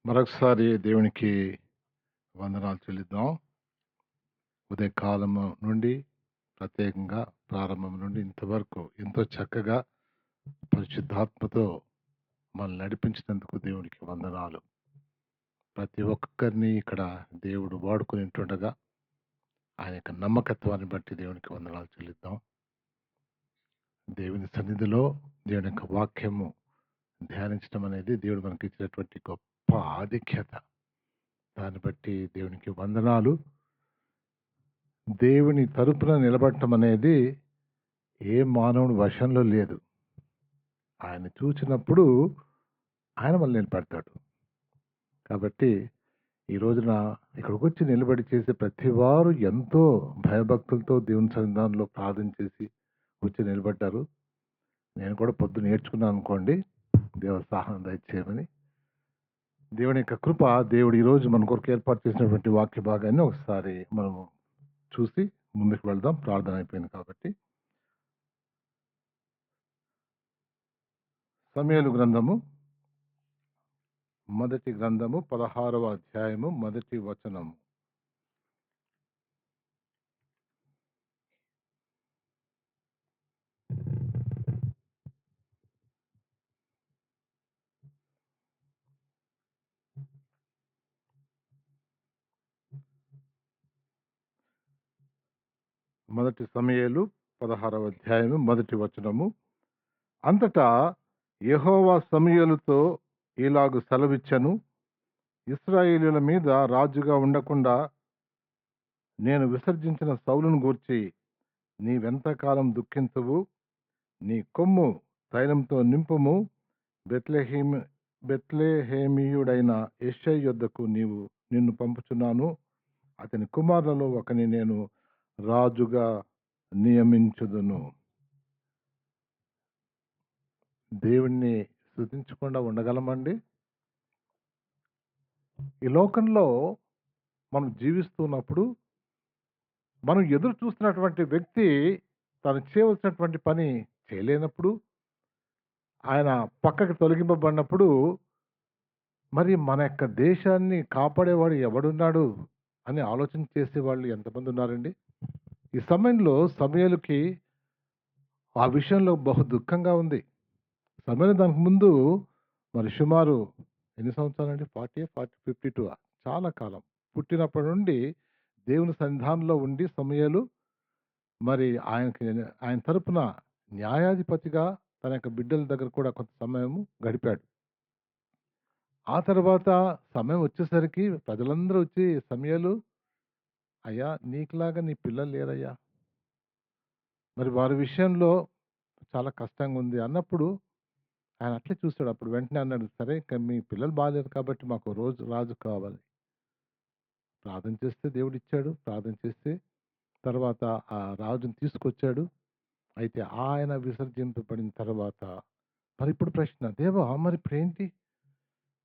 మరొకసారి దేవునికి వందనాలు చెల్లిద్దాం. ఉదయకాలము నుండి ప్రత్యేకంగా ప్రారంభం నుండి ఇంతవరకు ఎంతో చక్కగా పరిశుద్ధాత్మతో మనల్ని నడిపించినందుకు దేవునికి వందనాలు. ప్రతి ఒక్కరిని ఇక్కడ దేవుడు వాడుకునింటుండగా ఆయన యొక్క నమ్మకత్వాన్ని బట్టి దేవునికి వందనాలు చెల్లిద్దాం. దేవుని సన్నిధిలో దేవుని యొక్క వాక్యము ధ్యానించడం అనేది దేవుడు మనకి ఇచ్చినటువంటి గొప్ప ఆధిక్యత. దాన్ని బట్టి దేవునికి వందనాలు. దేవుని తరపున నిలబడటం అనేది ఏ మానవుని వశంలో లేదు. ఆయన చూచినప్పుడు ఆయన మనల్ని నిలబెడతాడు. కాబట్టి ఈ రోజున ఇక్కడికి వచ్చి నిలబడి చేసే ప్రతి వారు ఎంతో భయభక్తులతో దేవుని సన్నిధానంలో ప్రార్థన చేసి వచ్చి నిలబడ్డారు. నేను కూడా పొద్దున నేర్చుకున్నాను అనుకోండి, దేవుని సహాయం దయచేయమని. దేవుని యొక్క కృప, దేవుడు ఈరోజు మన కొరకు ఏర్పాటు చేసినటువంటి వాక్య భాగాన్ని ఒకసారి మనము చూసి ముందుకు వెళ్దాం. ప్రార్థన అయిపోయింది కాబట్టి. సమూయేలు గ్రంథము మొదటి గ్రంథము 16వ అధ్యాయము మొదటి వచనము. మొదటి సమూయేలు 16వ అధ్యాయము మొదటి వచనము. అంతటా యెహోవా సమూయేలుతో ఇలాగు సెలవిచ్చెను, ఇశ్రాయేలీయుల మీద రాజుగా ఉండకుండా నేను విసర్జించిన సౌలును గూర్చి నీవెంతకాలం దుఃఖించవు? నీ కొమ్ము తైలంతో నింపుము. బెత్లెహేమీయుడైన యెషై యొద్దకు నిన్ను పంపుచున్నాను. అతని కుమారులలో ఒకని నేను రాజుగా నియమించుదును. దేవుణ్ణి స్తుతించకుండా ఉండగలమండి? ఈ లోకంలో మనం జీవిస్తున్నప్పుడు మనం ఎదురు చూస్తున్నటువంటి వ్యక్తి తను చేయవలసినటువంటి పని చేయలేనప్పుడు, ఆయన పక్కకి తొలగింపబడినప్పుడు, మరి మన యొక్క దేశాన్ని కాపాడేవాడు ఎవడున్నాడు అని ఆలోచన చేసేవాళ్ళు ఎంతమంది ఉన్నారండి? ఈ సమయంలో సమూయేలుకి ఆ విషయంలో బహు దుఃఖంగా ఉంది. సమూయేలు దానికి ముందు మరి సుమారు ఎన్ని సంవత్సరాలండి? 52 చాలా కాలం. పుట్టినప్పటి నుండి దేవుని సన్నిధానంలో ఉండి సమూయేలు మరి ఆయన తరపున న్యాయాధిపతిగా తన యొక్క బిడ్డల దగ్గర కూడా కొంత సమయం గడిపాడు. ఆ తర్వాత సమయం వచ్చేసరికి ప్రజలందరూ వచ్చి, సమూయేలు, అయ్యా నీకులాగా నీ పిల్లలు లేరయ్యా, మరి వారి విషయంలో చాలా కష్టంగా ఉంది అన్నప్పుడు ఆయన అట్లే చూస్తాడు. అప్పుడు వెంటనే అన్నాడు, సరే మీ పిల్లలు బాగాలేరు కాబట్టి మాకు రాజు కావాలి. ప్రార్థన చేస్తే దేవుడు ఇచ్చాడు. ప్రార్థన చేస్తే తర్వాత ఆ రాజుని తీసుకొచ్చాడు. అయితే ఆయన విసర్జింపబడిన తర్వాత మరి ఇప్పుడు ప్రశ్న, దేవా మరి ఇప్పుడు ఏంటి?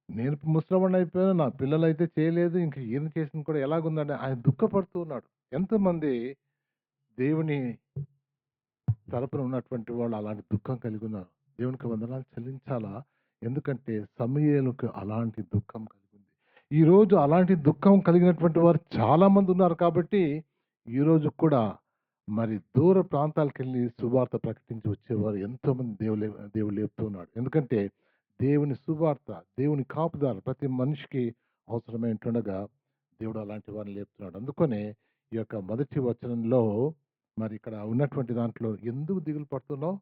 నేను ముసలవాడిని అయిపోయాను, నా పిల్లలు అయితే చేయలేదు, ఇంకా ఈయన చేసింది కూడా ఎలాగుందని ఆయన దుఃఖపడుతూ ఉన్నాడు. ఎంతమంది దేవుని తరపున ఉన్నటువంటి వాళ్ళు అలాంటి దుఃఖం కలిగి ఉన్నారు? దేవునికి వందనాలు చెల్లించాలా? ఎందుకంటే సమూయేలుకు అలాంటి దుఃఖం కలిగింది. ఈరోజు అలాంటి దుఃఖం కలిగినటువంటి వారు చాలా మంది ఉన్నారు. కాబట్టి ఈరోజు కూడా మరి దూర ప్రాంతాలకు వెళ్ళి సువార్త ప్రకటించి వచ్చేవారు ఎంతోమంది దేవుడు లేపుతూ ఉన్నాడు. ఎందుకంటే దేవుని సువార్త, దేవుని కాపుదారు ప్రతి మనిషికి అవసరమై ఉంటుండగా దేవుడు అలాంటి వారిని లేపుతున్నాడు. అందుకనే ఈ యొక్క మొదటి వచనంలో మరి ఇక్కడ ఉన్నటువంటి దాంట్లో, ఎందుకు దిగులు పడుతున్నావు?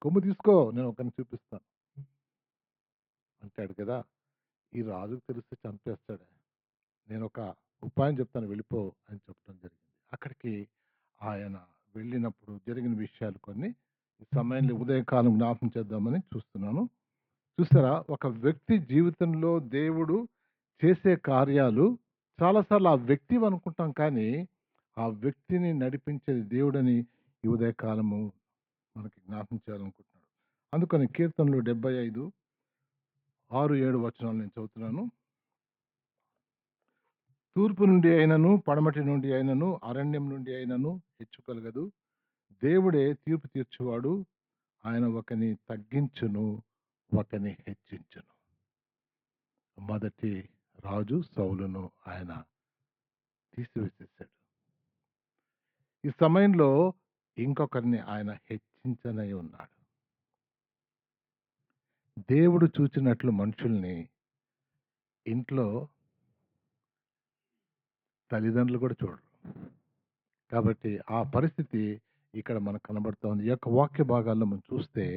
కొమ్ము తీసుకో, నేను ఒకరిని చూపిస్తాను అంటాడు కదా. ఈ రాజుకు తెలిస్తే చంపేస్తాడు. నేను ఒక ఉపాయం చెప్తాను, వెళ్ళిపో అని చెప్పడం జరిగింది. అక్కడికి ఆయన వెళ్ళినప్పుడు జరిగిన విషయాలు కొన్ని ఈ సమయంలో ఉదయకాలం జ్ఞాపకం చేద్దామని చూస్తున్నాను. చూస్తారా, ఒక వ్యక్తి జీవితంలో దేవుడు చేసే కార్యాలు చాలాసార్లు ఆ వ్యక్తి అనుకుంటాం, కానీ ఆ వ్యక్తిని నడిపించేది దేవుడని ఈ ఉదయకాలము మనకి జ్ఞాపకం చేయాలనుకుంటున్నాడు. అందుకని కీర్తనలు 75, 6, 7 వచనాలు నేను చదువుతున్నాను. తూర్పు నుండి అయినను, పడమటి నుండి అయినను, అరణ్యం నుండి అయినను హెచ్చు కలగదు. దేవుడే తీర్పు తీర్చువాడు. ఆయన ఒకని తగ్గించును, ఒకని హెచ్చించును. మొదటి రాజు సౌలును ఆయన తీసివేసేసాడు. ఈ సమయంలో ఇంకొకరిని ఆయన హెచ్చించనై ఉన్నాడు. దేవుడు చూచినట్లు మనుషుల్ని ఇంట్లో తల్లిదండ్రులు కూడా చూడరు. కాబట్టి ఆ పరిస్థితి ఇక్కడ మనకు కనబడుతూ ఉంది. ఈ యొక్క వాక్య భాగాల్లో మనం చూస్తే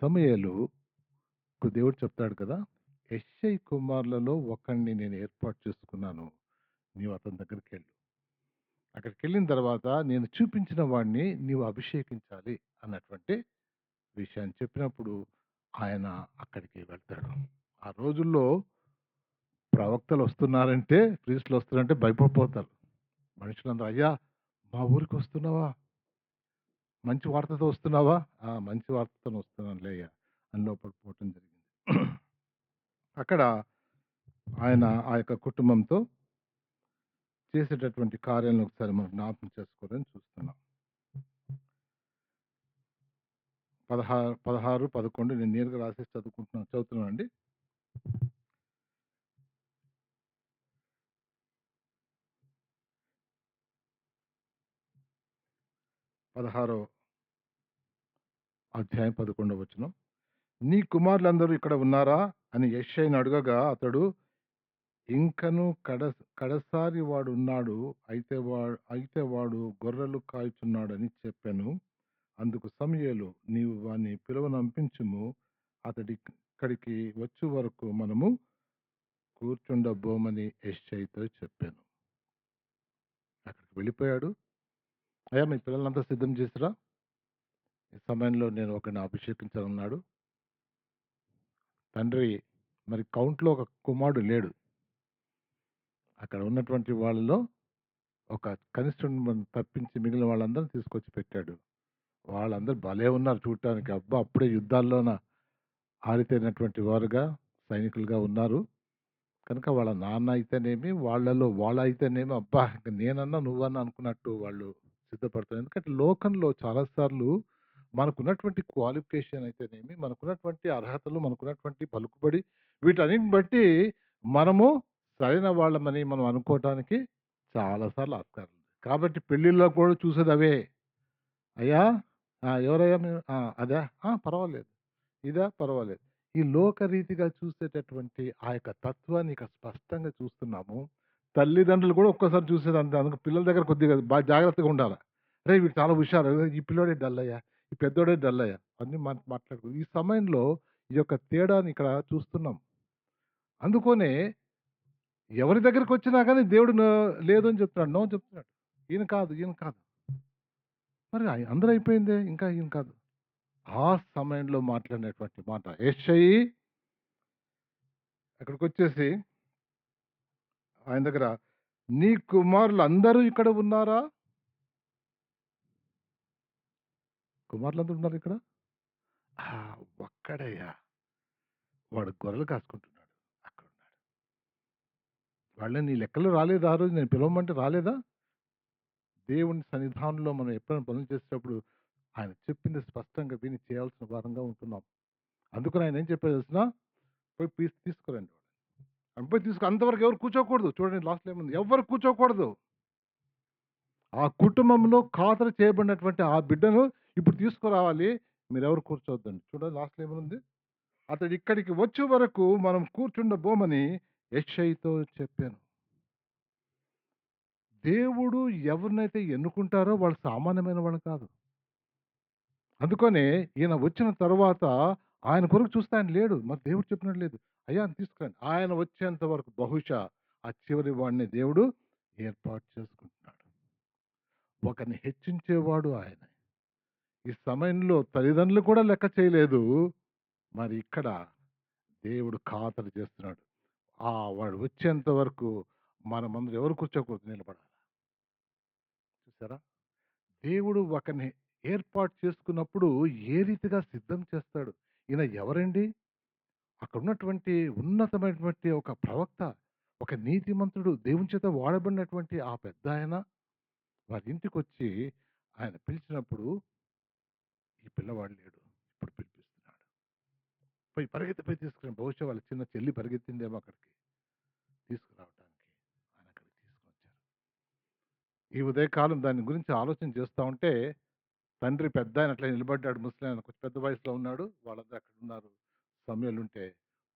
సమూయేలుకు దేవుడు చెప్తాడు కదా, యెష్షయి కుమారులలో ఒకడిని నేను ఏర్పాటు చేసుకున్నాను. నీవు అతని దగ్గరికి వెళ్ళు. అక్కడికి వెళ్ళిన తర్వాత నేను చూపించిన వాడిని నీవు అభిషేకించాలి అన్నటువంటి విషయాన్ని చెప్పినప్పుడు ఆయన అక్కడికి వెళ్తాడు. ఆ రోజుల్లో ప్రవక్తలు వస్తున్నారంటే, ప్రీస్టులు వస్తున్నారంటే భయపడిపోతారు. మనుషులందరూ, అయ్యా మా ఊరికి వస్తున్నావా? మంచి వార్తతో వస్తున్నావా? మంచి వార్తతో వస్తున్నానులే అయ్యా అని లోపలికి పోవటం జరిగింది. అక్కడ ఆయన ఆ యొక్క కుటుంబంతో చేసేటటువంటి కార్యాలను ఒకసారి మనం జ్ఞాపకం చేసుకోవాలని చూస్తున్నాం. 16, 11 నేను నేరుగా రాసేసి చదువుతున్నానండి. 16వ అధ్యాయం 11వ వచనం. నీ కుమారులందరూ ఇక్కడ ఉన్నారా అని యెష్షయిని అడగగా అతడు, ఇంకను కడసారి వాడు ఉన్నాడు, అయితే వాడు గొర్రెలు కాయుచున్నాడని చెప్పాను. అందుకు సమూయేలు, నీవు వాని పిలువనంపించుము, అతడి ఇక్కడికి వచ్చు వరకు మనము కూర్చుండబోమని యెష్షయితో చెప్పాను. అక్కడికి వెళ్ళిపోయాడు. అయ్యా మీ పిల్లలంతా సిద్ధం చేసిరా, ఈ సమయంలో నేను ఒకరిని అభిషేకించాలన్నాడు. తండ్రి మరి కౌంట్లో ఒక కుమారుడు లేడు. అక్కడ ఉన్నటువంటి వాళ్ళలో ఒక కనిష్ఠుని తప్పించి మిగిలిన వాళ్ళందరినీ తీసుకొచ్చి పెట్టాడు. వాళ్ళందరూ భలే ఉన్నారు చూడటానికి. అబ్బా, అప్పుడే యుద్ధాల్లోన ఆరితేరినటువంటి వారుగా సైనికులుగా ఉన్నారు. కనుక వాళ్ళ నాన్న అయితేనేమి, వాళ్ళలో వాళ్ళ అయితేనేమి, అబ్బా ఇంక నేనన్నా నువ్వన్నా అనుకున్నట్టు వాళ్ళు సిద్ధపడతారు. ఎందుకంటే లోకంలో చాలాసార్లు మనకున్నటువంటి క్వాలిఫికేషన్ అయితేనేమి, మనకున్నటువంటి అర్హతలు, మనకున్నటువంటి పలుకుబడి, వీటన్నిటిని బట్టి మనము సరైన వాళ్ళమని మనం అనుకోవటానికి చాలాసార్లు ఆస్కారం ఉంది. కాబట్టి పెళ్ళిళ్ళలో కూడా చూసేది అవే. అయ్యా ఎవరయ్యా మీరు? అదా? పర్వాలేదు. ఇదా? పర్వాలేదు. ఈ లోకరీతిగా చూసేటటువంటి ఆ యొక్క తత్వాన్ని ఇక స్పష్టంగా చూస్తున్నాము. తల్లిదండ్రులు కూడా ఒక్కోసారి చూసేది అంతే. అందుకు పిల్లల దగ్గర కొద్దిగా బాగా జాగ్రత్తగా ఉండాలి. అరే వీడు చాలా హుషారు, ఈ పిల్లోడే డల్ అయ్యా, ఈ పెద్దోడే డల్ అయ్యా అన్నీ మాట్లాడుకో. ఈ సమయంలో ఈ యొక్క తేడాని ఇక్కడ చూస్తున్నాం. అందుకనే ఎవరి దగ్గరికి వచ్చినా కానీ దేవుడు లేదు అని చెప్తున్నాడు, నో చెప్తున్నాడు. ఈయన కాదు, ఈయన కాదు. మరి అందరూ అయిపోయిందే, ఇంకా ఈయన కాదు. ఆ సమయంలో మాట్లాడినటువంటి మాట యెష్షయి అక్కడికి వచ్చేసి ఆయన దగ్గర, నీ కుమారులు అందరూ ఇక్కడ ఉన్నారా? కుమారులందరూ ఉన్నారు ఇక్కడ. ఒక్కడయ్యా, వాడు గొర్రెలు కాసుకుంటున్నాడు, అక్కడ ఉన్నాడు. వాళ్ళని నీ లెక్కలు రాలేదా? ఆ రోజు నేను పిలవమంటే రాలేదా? దేవుని సన్నిధానంలో మనం ఎప్పుడైనా పనులు చేసేటప్పుడు ఆయన చెప్పింది స్పష్టంగా విని చేయాల్సిన వారంగా ఉంటున్నాం. అందుకని ఆయన ఏం చెప్పారు తెలిసిన, పోయి పీస్ తీసుకురండి. పోయి తీసుకు, అంతవరకు ఎవరు కూర్చోకూడదు. చూడండి లాస్ట్లో ఏముంది, ఎవరు కూర్చోకూడదు. ఆ కుటుంబంలో ఖాతరు చేయబడినటువంటి ఆ బిడ్డను ఇప్పుడు తీసుకురావాలి, మీరెవరు కూర్చోవద్దండి. చూడండి లాస్ట్లో ఏముంది, అతడు ఇక్కడికి వచ్చే వరకు మనం కూర్చుండబోమని యెష్షయితో చెప్పాను. దేవుడు ఎవరినైతే ఎన్నుకుంటారో వాళ్ళు సామాన్యమైన వాళ్ళు కాదు. అందుకనే ఈయన వచ్చిన తర్వాత ఆయన కొరకు చూస్తే ఆయన లేడు. మరి దేవుడు చెప్పినట్టు లేదు. అయ్యా తీసుకురండి. ఆయన వచ్చేంత వరకు బహుశా ఆ చివరి వాడిని దేవుడు ఏర్పాటు చేసుకుంటున్నాడు. ఒకరిని హెచ్చించేవాడు ఆయన. ఈ సమయంలో తల్లిదండ్రులు కూడా లెక్క చేయలేదు. మరి ఇక్కడ దేవుడు ఖాతరు చేస్తున్నాడు. వాడు వచ్చేంత వరకు మనమందరం ఎవరు కూర్చోకూడదు, నిలబడాలి. చూసారా, దేవుడు ఒకరిని ఏర్పాటు చేసుకున్నప్పుడు ఏ రీతిగా సిద్ధం చేస్తాడు. ఈయన ఎవరండి? అక్కడ ఉన్నటువంటి ఉన్నతమైనటువంటి ఒక ప్రవక్త, ఒక నీతిమంతుడు, దేవుని చేత వాడబడినటువంటి ఆ పెద్ద ఆయన వారి ఇంటికి వచ్చి ఆయన పిలిచినప్పుడు ఈ పిల్లవాడు లేడు, ఇప్పుడు పిలిపిస్తున్నాడు. పరిగెత్తిపోయి తీసుకుని బహుశా వాళ్ళ చిన్న చెల్లి పరిగెత్తిందేమో అక్కడికి తీసుకురావడానికి. ఆయన అక్కడికి తీసుకొచ్చారు. ఈ ఉదయకాలం దాని గురించి ఆలోచన చేస్తా ఉంటే, తండ్రి పెద్దాయన అట్లా నిలబడ్డాడు. ముసలాయన కొంచెం పెద్ద వయసులో ఉన్నాడు. వాళ్ళందరూ అక్కడ ఉన్నారు. సమయాలుంటే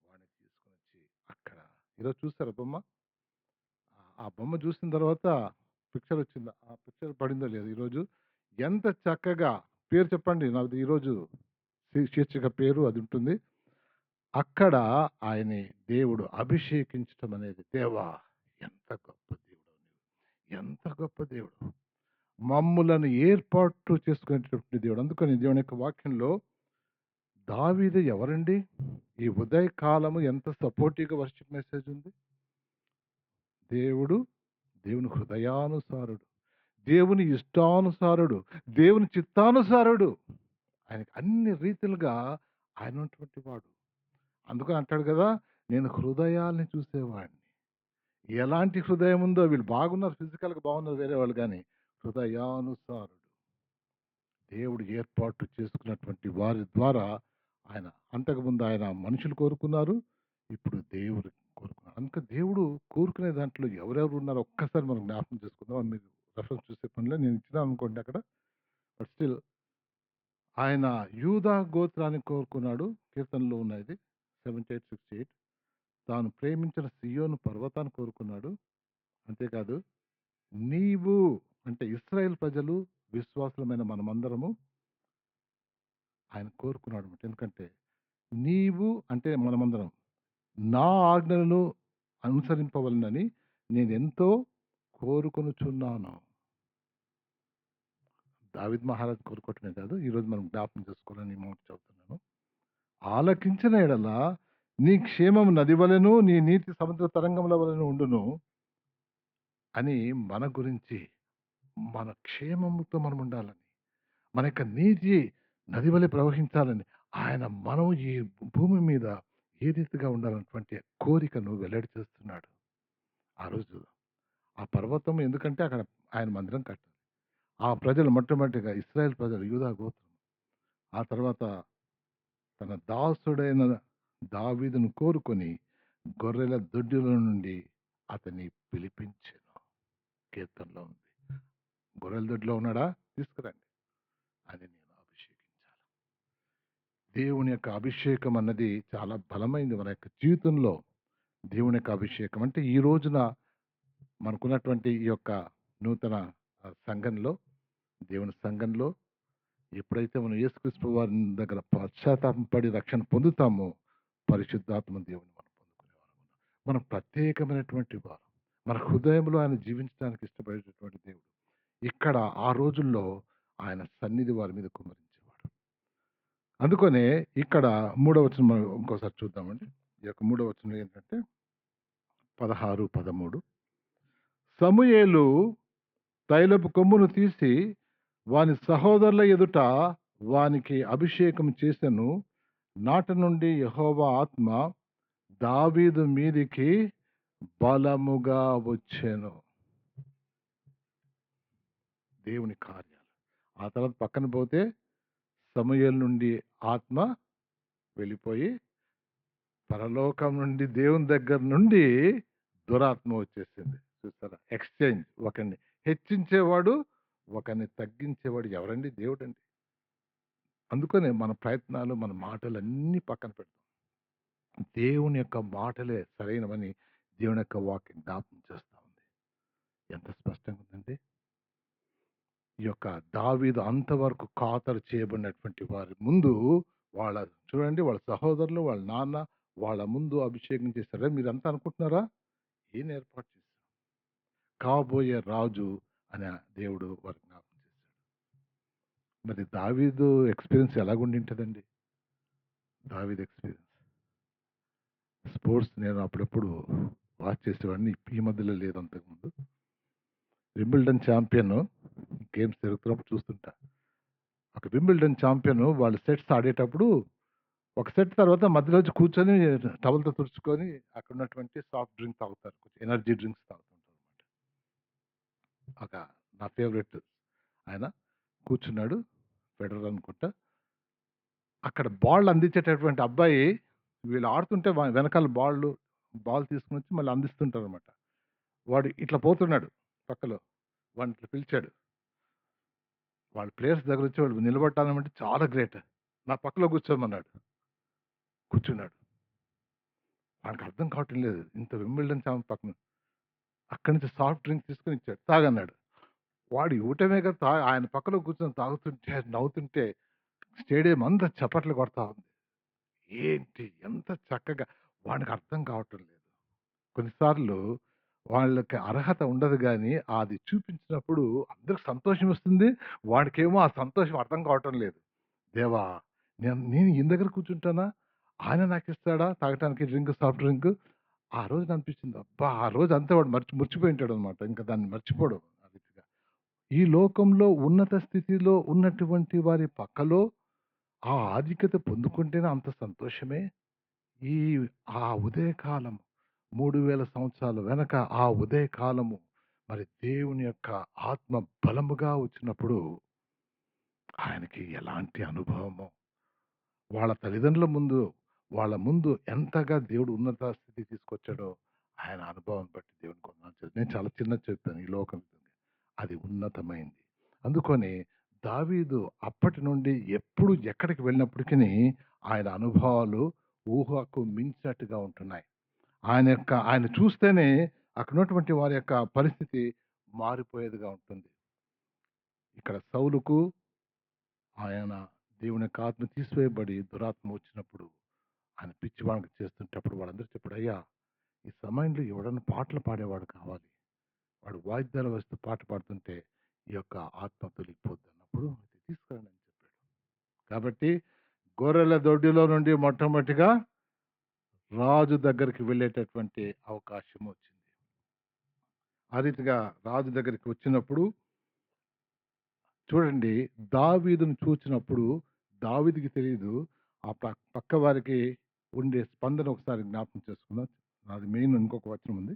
వాడిని తీసుకొనొచ్చి అక్కడ ఈరోజు చూసారా బొమ్మ? ఆ బొమ్మ చూసిన తర్వాత పిక్చర్ వచ్చిందా? ఆ పిక్చర్ పడిందో లేదో ఈరోజు? ఎంత చక్కగా పేరు చెప్పండి. నాది ఈరోజు శీర్షిక పేరు అది ఉంటుంది. అక్కడ ఆయన్ని దేవుడు అభిషేకించటం అనేది, దేవా ఎంత గొప్ప దేవుడవు నీవు! ఎంత గొప్ప దేవుడు! మమ్ములను ఏర్పాటు చేసుకునేటటువంటి దేవుడు. అందుకని దేవుని యొక్క వాక్యంలో దావీదు ఎవరండి? ఈ ఉదయ కాలము ఎంత సపోర్టివ్‌గా వర్షిప్ మెసేజ్ ఉంది. దేవుడు దేవుని హృదయానుసారుడు, దేవుని ఇష్టానుసారుడు, దేవుని చిత్తానుసారుడు. ఆయనకి అన్ని రీతిలుగా ఆయన ఉన్నటువంటి వాడు. అందుకని అంటాడు కదా, నేను హృదయాల్ని చూసేవాడిని. ఎలాంటి హృదయం ఉందో, వీళ్ళు బాగున్నారు, ఫిజికల్‌గా బాగున్నారు వేరే వాళ్ళు, కానీ హృదయానుసారుడు. దేవుడు ఏర్పాటు చేసుకున్నటువంటి వారి ద్వారా ఆయన, అంతకుముందు ఆయన మనుషులు కోరుకున్నారు, ఇప్పుడు దేవుడు కోరుకున్నారు. అందుకే దేవుడు కోరుకునే దాంట్లో ఎవరెవరు ఉన్నారో ఒక్కసారి మనం జ్ఞాపకం చేసుకుందాం. మీరు రెఫరెన్స్ చూసే పనిలో నేను ఇచ్చినాను అనుకోండి అక్కడ. బట్ స్టిల్ ఆయన యూదా గోత్రాన్ని కోరుకున్నాడు. కీర్తనలో ఉన్నది 78:68. తాను ప్రేమించిన సియోను పర్వతాన్ని కోరుకున్నాడు. అంతేకాదు, నీవు అంటే ఇశ్రాయేల్ ప్రజలు, విశ్వాసులమైన మనమందరము ఆయన కోరుకున్నాడు. ఎందుకంటే నీవు అంటే మనమందరం నా ఆజ్ఞలను అనుసరింపవలనని నేను ఎంతో కోరుకొనుచున్నాను. దావీద్ మహారాజు కోరుకోవటమే కాదు, ఈరోజు మనం జ్ఞాపకం చేసుకోవాలని మాట చెబుతున్నాను. ఆలకించిన ఎడల నీ క్షేమం నది వలెను, నీ నీతి సముద్ర తరంగముల వలెను ఉండును అని మన గురించి, మన క్షేమముతో మనం ఉండాలని, మన యొక్క నీతి నది వలె ప్రవహించాలని ఆయన మనం ఈ భూమి మీద ఏ రీతిగా ఉండాలన్నటువంటి కోరికను వెల్లడి చేస్తున్నాడు. ఆ రోజు ఆ పర్వతం ఎందుకంటే అక్కడ ఆయన మందిరం కట్టాలి. ఆ ప్రజలు మొట్టమొదటిగా ఇశ్రాయేల్ ప్రజలు, యూదా గోత్రం. ఆ తర్వాత తన దాసుడైన దావీదును కోరుకొని గొర్రెల దొడ్డిల నుండి అతన్ని పిలిపించెను. కీర్తనలో ఉంది. గొర్రెల దొడ్డిలో ఉన్నాడా? తీసుకురండి, అని నేను అభిషేకించాలి. దేవుని యొక్క అభిషేకం అన్నది చాలా బలమైంది మన యొక్క జీవితంలో. దేవుని యొక్క అభిషేకం అంటే ఈ రోజున మనకున్నటువంటి ఈ యొక్క నూతన సంఘంలో, దేవుని సంఘంలో ఎప్పుడైతే మనం యేసుక్రీస్తు వారి దగ్గర పశ్చాత్తాపం పడి రక్షణ పొందుతామో, పరిశుద్ధాత్మ దేవుని మనం పొందుకునేవారు. మనం ప్రత్యేకమైనటువంటి వారు. మన హృదయంలో ఆయన జీవించడానికి ఇష్టపడేటటువంటి దేవుడు. ఇక్కడ ఆ రోజుల్లో ఆయన సన్నిధి వారి మీద కుమ్మరించేవాడు. అందుకనే ఇక్కడ 3వ వచనం మనం ఇంకోసారి చూద్దామండి. ఈ యొక్క 3వ వచనం ఏంటంటే 16, 13. సమూయేలు తైలపు కొమ్మును తీసి వాని సహోదరుల ఎదుట వానికి అభిషేకం చేసెను. నాట నుండి యెహోవా ఆత్మ దావీదు మీదికి బలముగా వచ్చెను. దేవుని కార్యాలు. ఆ తర్వాత పక్కన పోతే సమూయేలు నుండి ఆత్మ వెళ్ళిపోయి పరలోకం నుండి, దేవుని దగ్గర నుండి దురాత్మ వచ్చేసింది. చూస్తారా? ఎక్స్చేంజ్. ఒకరిని హెచ్చించేవాడు, ఒకరిని తగ్గించేవాడు ఎవరండి? దేవుడండి. అందుకనే మన ప్రయత్నాలు, మన మాటలు అన్నీ పక్కన పెడతాం. దేవుని యొక్క మాటలే సరైనవని దేవుని యొక్క వాక్యం జ్ఞాపకం చేస్తూ ఉంది. ఎంత స్పష్టంగా ఉందండి. ఈ యొక్క దావీదు అంతవరకు ఖాతరు చేయబడినటువంటి వారి ముందు వాళ్ళ చూడండి, వాళ్ళ సహోదరులు, వాళ్ళ నాన్న వాళ్ళ ముందు అభిషేకం చేశారు. మీరంతా అనుకుంటున్నారా? ఈయన ఏర్పాటు చేశారు. కాబోయే రాజు అనే దేవుడు వారికి జ్ఞాపకం చేశాడు. మరి దావీదు ఎక్స్పీరియన్స్ ఎలాగుండింటదండి? దావీదు ఎక్స్పీరియన్స్ స్పోర్ట్స్ నేను అప్పుడప్పుడు వాచ్ చేసేవాడిని. ఈ మధ్యలో లేదు, అంతకుముందు. వింబిల్డన్ ఛాంపియన్ గేమ్స్ జరుగుతున్నప్పుడు చూస్తుంటా. ఒక వింబిల్డన్ ఛాంపియన్ వాళ్ళు సెట్స్ ఆడేటప్పుడు ఒక సెట్ తర్వాత మధ్యలో వచ్చి కూర్చొని టవల్తో తుడుచుకొని అక్కడ ఉన్నటువంటి సాఫ్ట్ డ్రింక్ తాగుతారు, కొంచెం ఎనర్జీ డ్రింక్స్ తాగుతుంటారు అనమాట. ఒక నా ఫేవరెట్ ఆయన కూర్చున్నాడు, ఫెడరర్ అనుకుంటా. అక్కడ బాల్ అందించేటటువంటి అబ్బాయి వీళ్ళు ఆడుతుంటే వెనకాల బాల్ తీసుకొనొచ్చి మళ్ళీ అందిస్తుంటారనమాట. వాడు ఇట్లా పోతున్నాడు పక్కలో. వాడిని ఇట్లా పిలిచాడు. వాళ్ళ ప్లేయర్స్ దగ్గరొచ్చి వాడు నిలబట్టాలనంటే చాలా గ్రేట్. నా పక్కలో కూర్చోమన్నాడు. కూర్చున్నాడు. వాడికి అర్థం కావటం లేదు. ఇంత వింబిల్డన్ ఛాంప్ పక్కన. అక్కడి నుంచి సాఫ్ట్ డ్రింక్ తీసుకొని ఇచ్చాడు. తాగన్నాడు. వాడు ఇవ్వటమే కదా ఆయన పక్కలో కూర్చొని తాగుతుంటే, నవ్వుతుంటే స్టేడియం అంతా చప్పట్లు కొడతా ఉంది. ఏంటి ఎంత చక్కగా వాడికి అర్థం కావటం లేదు. కొన్నిసార్లు వాళ్ళకి అర్హత ఉండదు గానీ, అది చూపించినప్పుడు అందరికి సంతోషం వస్తుంది. వాడికేమో ఆ సంతోషం అర్థం కావటం లేదు. దేవా! నేను ఈయన దగ్గర కూర్చుంటానా? ఆయన నాకిస్తాడా తాగటానికి సాఫ్ట్ డ్రింక్. ఆ రోజు అనిపించింది. అబ్బా! ఆ రోజు అంతా వాడు మురిచిపోయి ఉంటాడనమాట. ఇంకా దాన్ని మర్చిపోడు ఆ రీతిగా. ఈ లోకంలో ఉన్నత స్థితిలో ఉన్నటువంటి వారి పక్కలో ఆ ఆధిక్యత పొందుకుంటేనే అంత సంతోషమే. ఈ ఆ ఉదయకాలం 3000 సంవత్సరాల వెనక ఆ ఉదయకాలము మరి దేవుని యొక్క ఆత్మ బలముగా వచ్చినప్పుడు ఆయనకి ఎలాంటి అనుభవమో, వాళ్ళ తల్లిదండ్రుల ముందు, వాళ్ళ ముందు ఎంతగా దేవుడు ఉన్నత స్థితికి తీసుకొచ్చాడో ఆయన అనుభవం బట్టి దేవునికి వందనాలు నేను చాలా చిన్నది చెప్తాను ఈ లోకం అది ఉన్నతమైంది. అందుకని దావీదు అప్పటి నుండి ఎప్పుడు ఎక్కడికి వెళ్ళినప్పటికీ ఆయన అనుభవాలు ఊహకు మించినట్టుగా ఉంటున్నాయి. ఆయన చూస్తేనే అక్కడ ఉన్నటువంటి వారి యొక్క పరిస్థితి మారిపోయేదిగా ఉంటుంది. ఇక్కడ సౌలుకు ఆయన దేవుని యొక్క ఆత్మ తీసివేయబడి దురాత్మ వచ్చినప్పుడు ఆయన పిచ్చివాడికి చేస్తుంటప్పుడు వాళ్ళందరూ చెప్పాడు, అయ్యా ఈ సమయంలో ఎవడన్నా పాటలు పాడేవాడు కావాలి. వాడు వాయిద్యాలు వస్తూ పాట పాడుతుంటే ఈ యొక్క ఆత్మ తొలగిపోద్ది అన్నప్పుడు తీసుకురండి అని చెప్పాడు. కాబట్టి గొర్రెల దొడ్డిలో నుండి మొట్టమొదటిగా రాజు దగ్గరికి వెళ్ళేటటువంటి అవకాశం వచ్చింది. ఆ రీతిగా రాజు దగ్గరికి వచ్చినప్పుడు చూడండి, దావీదును చూచినప్పుడు దావీదుకి తెలియదు. ఆ పక్క వారికి ఉండే స్పందన ఒకసారి జ్ఞాపకం చేసుకుందాం. అది మెయిన్ ఇంకొక వచనం ఉంది.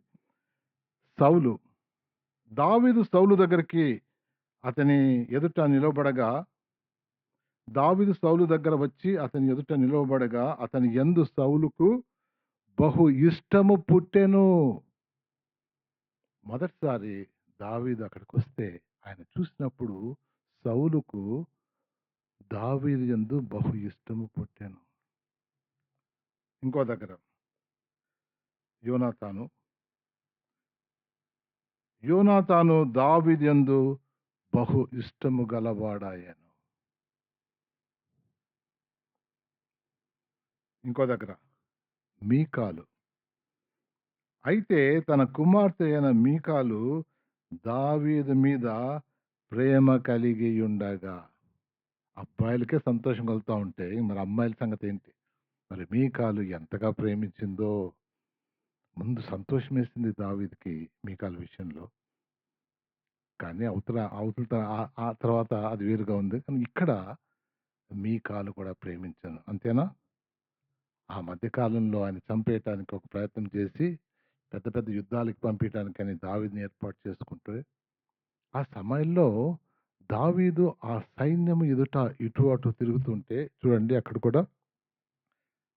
దావీదు సౌలు దగ్గరికి అతని ఎదుట నిలబడగా దావీదు సౌలు దగ్గర వచ్చి అతని ఎదుట నిలవబడగా అతని యందు సౌలుకు బహు ఇష్టము పుట్టెను. మొదటిసారి దావీదు అక్కడికి వస్తే ఆయన చూసినప్పుడు సౌలుకు దావీదు యందు బహు ఇష్టము పుట్టెను. ఇంకో దగ్గర యోనాతాను దావీదు యందు బహు ఇష్టము గలవాడాయను. ఇంకో దగ్గర మీకాలు అయితే తన కుమార్తె అయిన మీకాలు దావీదు మీద ప్రేమ కలిగి ఉండగా, అబ్బాయిలకే సంతోషం కలుగుతూ ఉంటే మరి అమ్మాయిల సంగతి ఏంటి? మరి మీకాలు ఎంతగా ప్రేమించిందో. ముందు సంతోషం వేసింది దావీదుకి మీకాల విషయంలో, కానీ అవతల ఆ తర్వాత అది వేరుగా ఉంది. కానీ ఇక్కడ మీకాలు కూడా ప్రేమించాను, అంతేనా? ఆ మధ్యకాలంలో ఆయన చంపేయటానికి ఒక ప్రయత్నం చేసి పెద్ద పెద్ద యుద్ధాలకు పంపించడానికని దావీదుని ఏర్పాటు చేసుకుంటే ఆ సమయంలో దావీదు ఆ సైన్యం ఎదుట ఇటు అటు తిరుగుతుంటే చూడండి, అక్కడ కూడా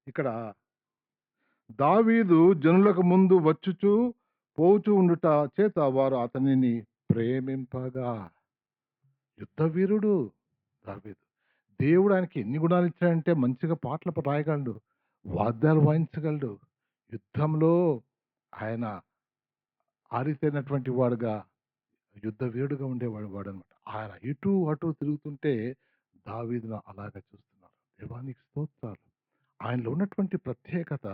ఇక్కడ దావీదు జనులకు ముందు వచ్చుచూ పోచూ ఉండుట చేత వారు అతనిని ప్రేమింపగా. యుద్ధ వీరుడు దావీదు. దేవుడు ఆయనకి ఎన్ని గుణాలు ఇచ్చాడంటే మంచిగా పాటలు రాయగలడు, వాద్యాలు వాయించగలడు, యుద్ధంలో ఆయన ఆరితేనటువంటి వాడుగా యుద్ధ వీరుడుగా ఉండేవాడు అనమాట. ఆయన ఇటు అటు తిరుగుతుంటే దావీదును అలాగా చూస్తున్నారు. దేవానికి స్తోత్రాలు. ఆయనలో ఉన్నటువంటి ప్రత్యేకత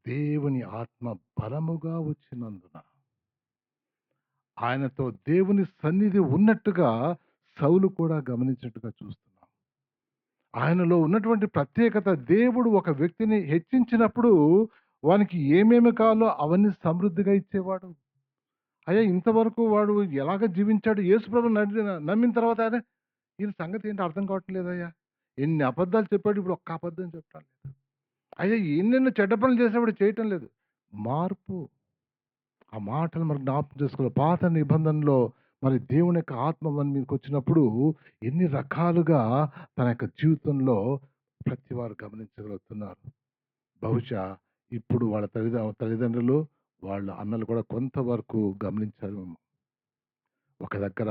దేవుని ఆత్మ బలముగా వచ్చినందున ఆయనతో దేవుని సన్నిధి ఉన్నట్టుగా సౌలు కూడా గమనించినట్టుగా చూస్తున్నాం. ఆయనలో ఉన్నటువంటి ప్రత్యేకత, దేవుడు ఒక వ్యక్తిని హెచ్చించినప్పుడు వానికి ఏమేమి కావాలో అవన్నీ సమృద్ధిగా ఇచ్చేవాడు. అయ్యా ఇంతవరకు వాడు ఎలాగ జీవించాడు, యేసుప్రభు నమ్మిన తర్వాత ఆయన ఈయన సంగతి ఏంటి అర్థం కావట్లేదయ్యా, ఎన్ని అబద్ధాలు చెప్పాడు, ఇప్పుడు ఒక్క అబద్ధం చెప్పడం లేదు. అయ్యా ఎన్నెన్నో చెడ్డ పనులు చేసేవాడు చేయటం లేదు. మార్పు. ఆ మాటలు మనకు జ్ఞాపకం చేసుకోవాలి. పాత నిబంధనలో మరి దేవుని యొక్క ఆత్మ మన మీదకి వచ్చినప్పుడు ఎన్ని రకాలుగా తన యొక్క జీవితంలో ప్రతి వారు గమనించగలుగుతున్నారు. బహుశా ఇప్పుడు వాళ్ళ తల్లిదండ్రులు, వాళ్ళ అన్నలు కూడా కొంతవరకు గమనించారేమో. ఒక దగ్గర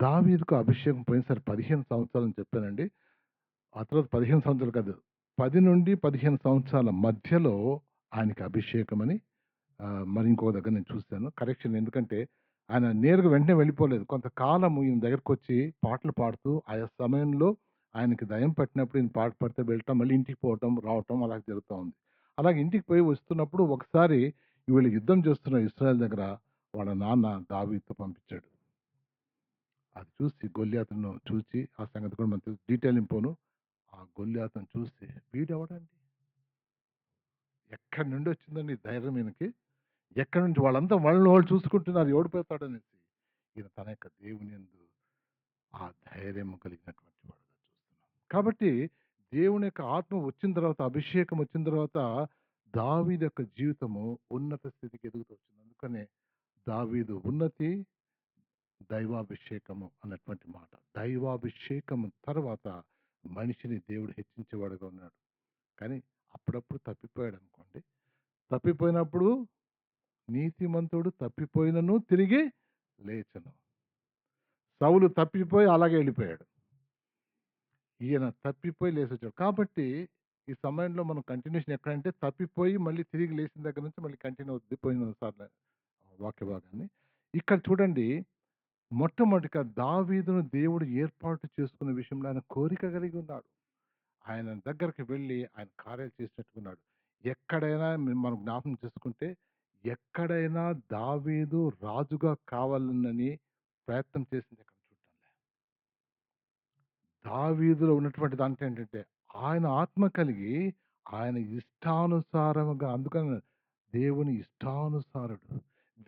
దావీదుకు అభిషేకం పోయినసారి 15 సంవత్సరాలని చెప్పానండి. ఆ తర్వాత 15 సంవత్సరాలు కాదు. 10-15 సంవత్సరాల మధ్యలో ఆయనకి అభిషేకమని మరి ఇంకో దగ్గర నేను చూసాను. కరెక్షన్ ఎందుకంటే ఆయన నేరుగా వెంటనే వెళ్ళిపోలేదు. కొంతకాలము ఈయన దగ్గరకొచ్చి పాటలు పాడుతూ ఆయా సమయంలో ఆయనకి దయ్యం పట్టినప్పుడు ఈయన పాట పాడితే వెళ్ళటం, మళ్ళీ ఇంటికి పోవటం, రావటం అలాగ జరుగుతా ఉంది. అలాగే ఇంటికి పోయి వస్తున్నప్పుడు ఒకసారి వీళ్ళు యుద్ధం చేస్తున్న ఇశ్రాయేల్ దగ్గర వాళ్ళ నాన్న దావీదుతో పంపించాడు. అది చూసి గొల్యాతును చూసి ఆ సంగతి కూడా మనకు తెలుసు. డీటెయిల్ ఏం పోను. ఆ గొల్యాతును చూసి వీడెవడండి? ఎక్కడి నుండి వచ్చిందండి ఈ ధైర్యం ఈయనకి? ఎక్కడి నుంచి వాళ్ళంతా వాళ్ళని వాళ్ళు చూసుకుంటున్నారు ఓడిపోతాడనేసి. ఈయన తన యొక్క దేవుని యందు ఆ ధైర్యం కలిగినటువంటి వాడుగా చూస్తున్నాం. కాబట్టి దేవుని యొక్క ఆత్మ వచ్చిన తర్వాత, అభిషేకం వచ్చిన తర్వాత దావీదు యొక్క జీవితము ఉన్నత స్థితికి ఎదుగుతూ వచ్చింది. అందుకనే దావీదు ఉన్నతి, దైవాభిషేకము అన్నటువంటి మాట. దైవాభిషేకము తర్వాత మనిషిని దేవుడు హెచ్చించేవాడుగా ఉన్నాడు. కానీ అప్పుడప్పుడు తప్పిపోయాడు అనుకోండి. తప్పిపోయినప్పుడు నీతిమంతుడు తప్పిపోయినను తిరిగి లేచెను. సౌలు తప్పిపోయి అలాగే వెళ్ళిపోయాడు. ఈయన తప్పిపోయి లేచొచ్చాడు. కాబట్టి ఈ సమయంలో మనం కంటిన్యూషన్ ఎక్కడంటే తప్పిపోయి మళ్ళీ తిరిగి లేచిన దగ్గర నుంచి మళ్ళీ కంటిన్యూ అవుద్ది పోయిన సార్లు వాక్య భాగాన్ని. ఇక్కడ చూడండి మొట్టమొదటిగా దావీదును దేవుడు ఏర్పాటు చేసుకున్న విషయంలో ఆయన కోరిక కలిగి ఉన్నాడు. ఆయన దగ్గరికి వెళ్ళి ఆయన కార్యాలు చేసినట్టుకున్నాడు. ఎక్కడైనా మనం జ్ఞాపకం చేసుకుంటే ఎక్కడైనా దావీదు రాజుగా కావాలనని ప్రయత్నం చేసింది ఎక్కడ చూడండి. దావీదులో ఉన్నటువంటి దాంట్లో ఏంటంటే ఆయన ఆత్మ కలిగి ఆయన ఇష్టానుసారముగా, అందుకని దేవుని ఇష్టానుసారుడు,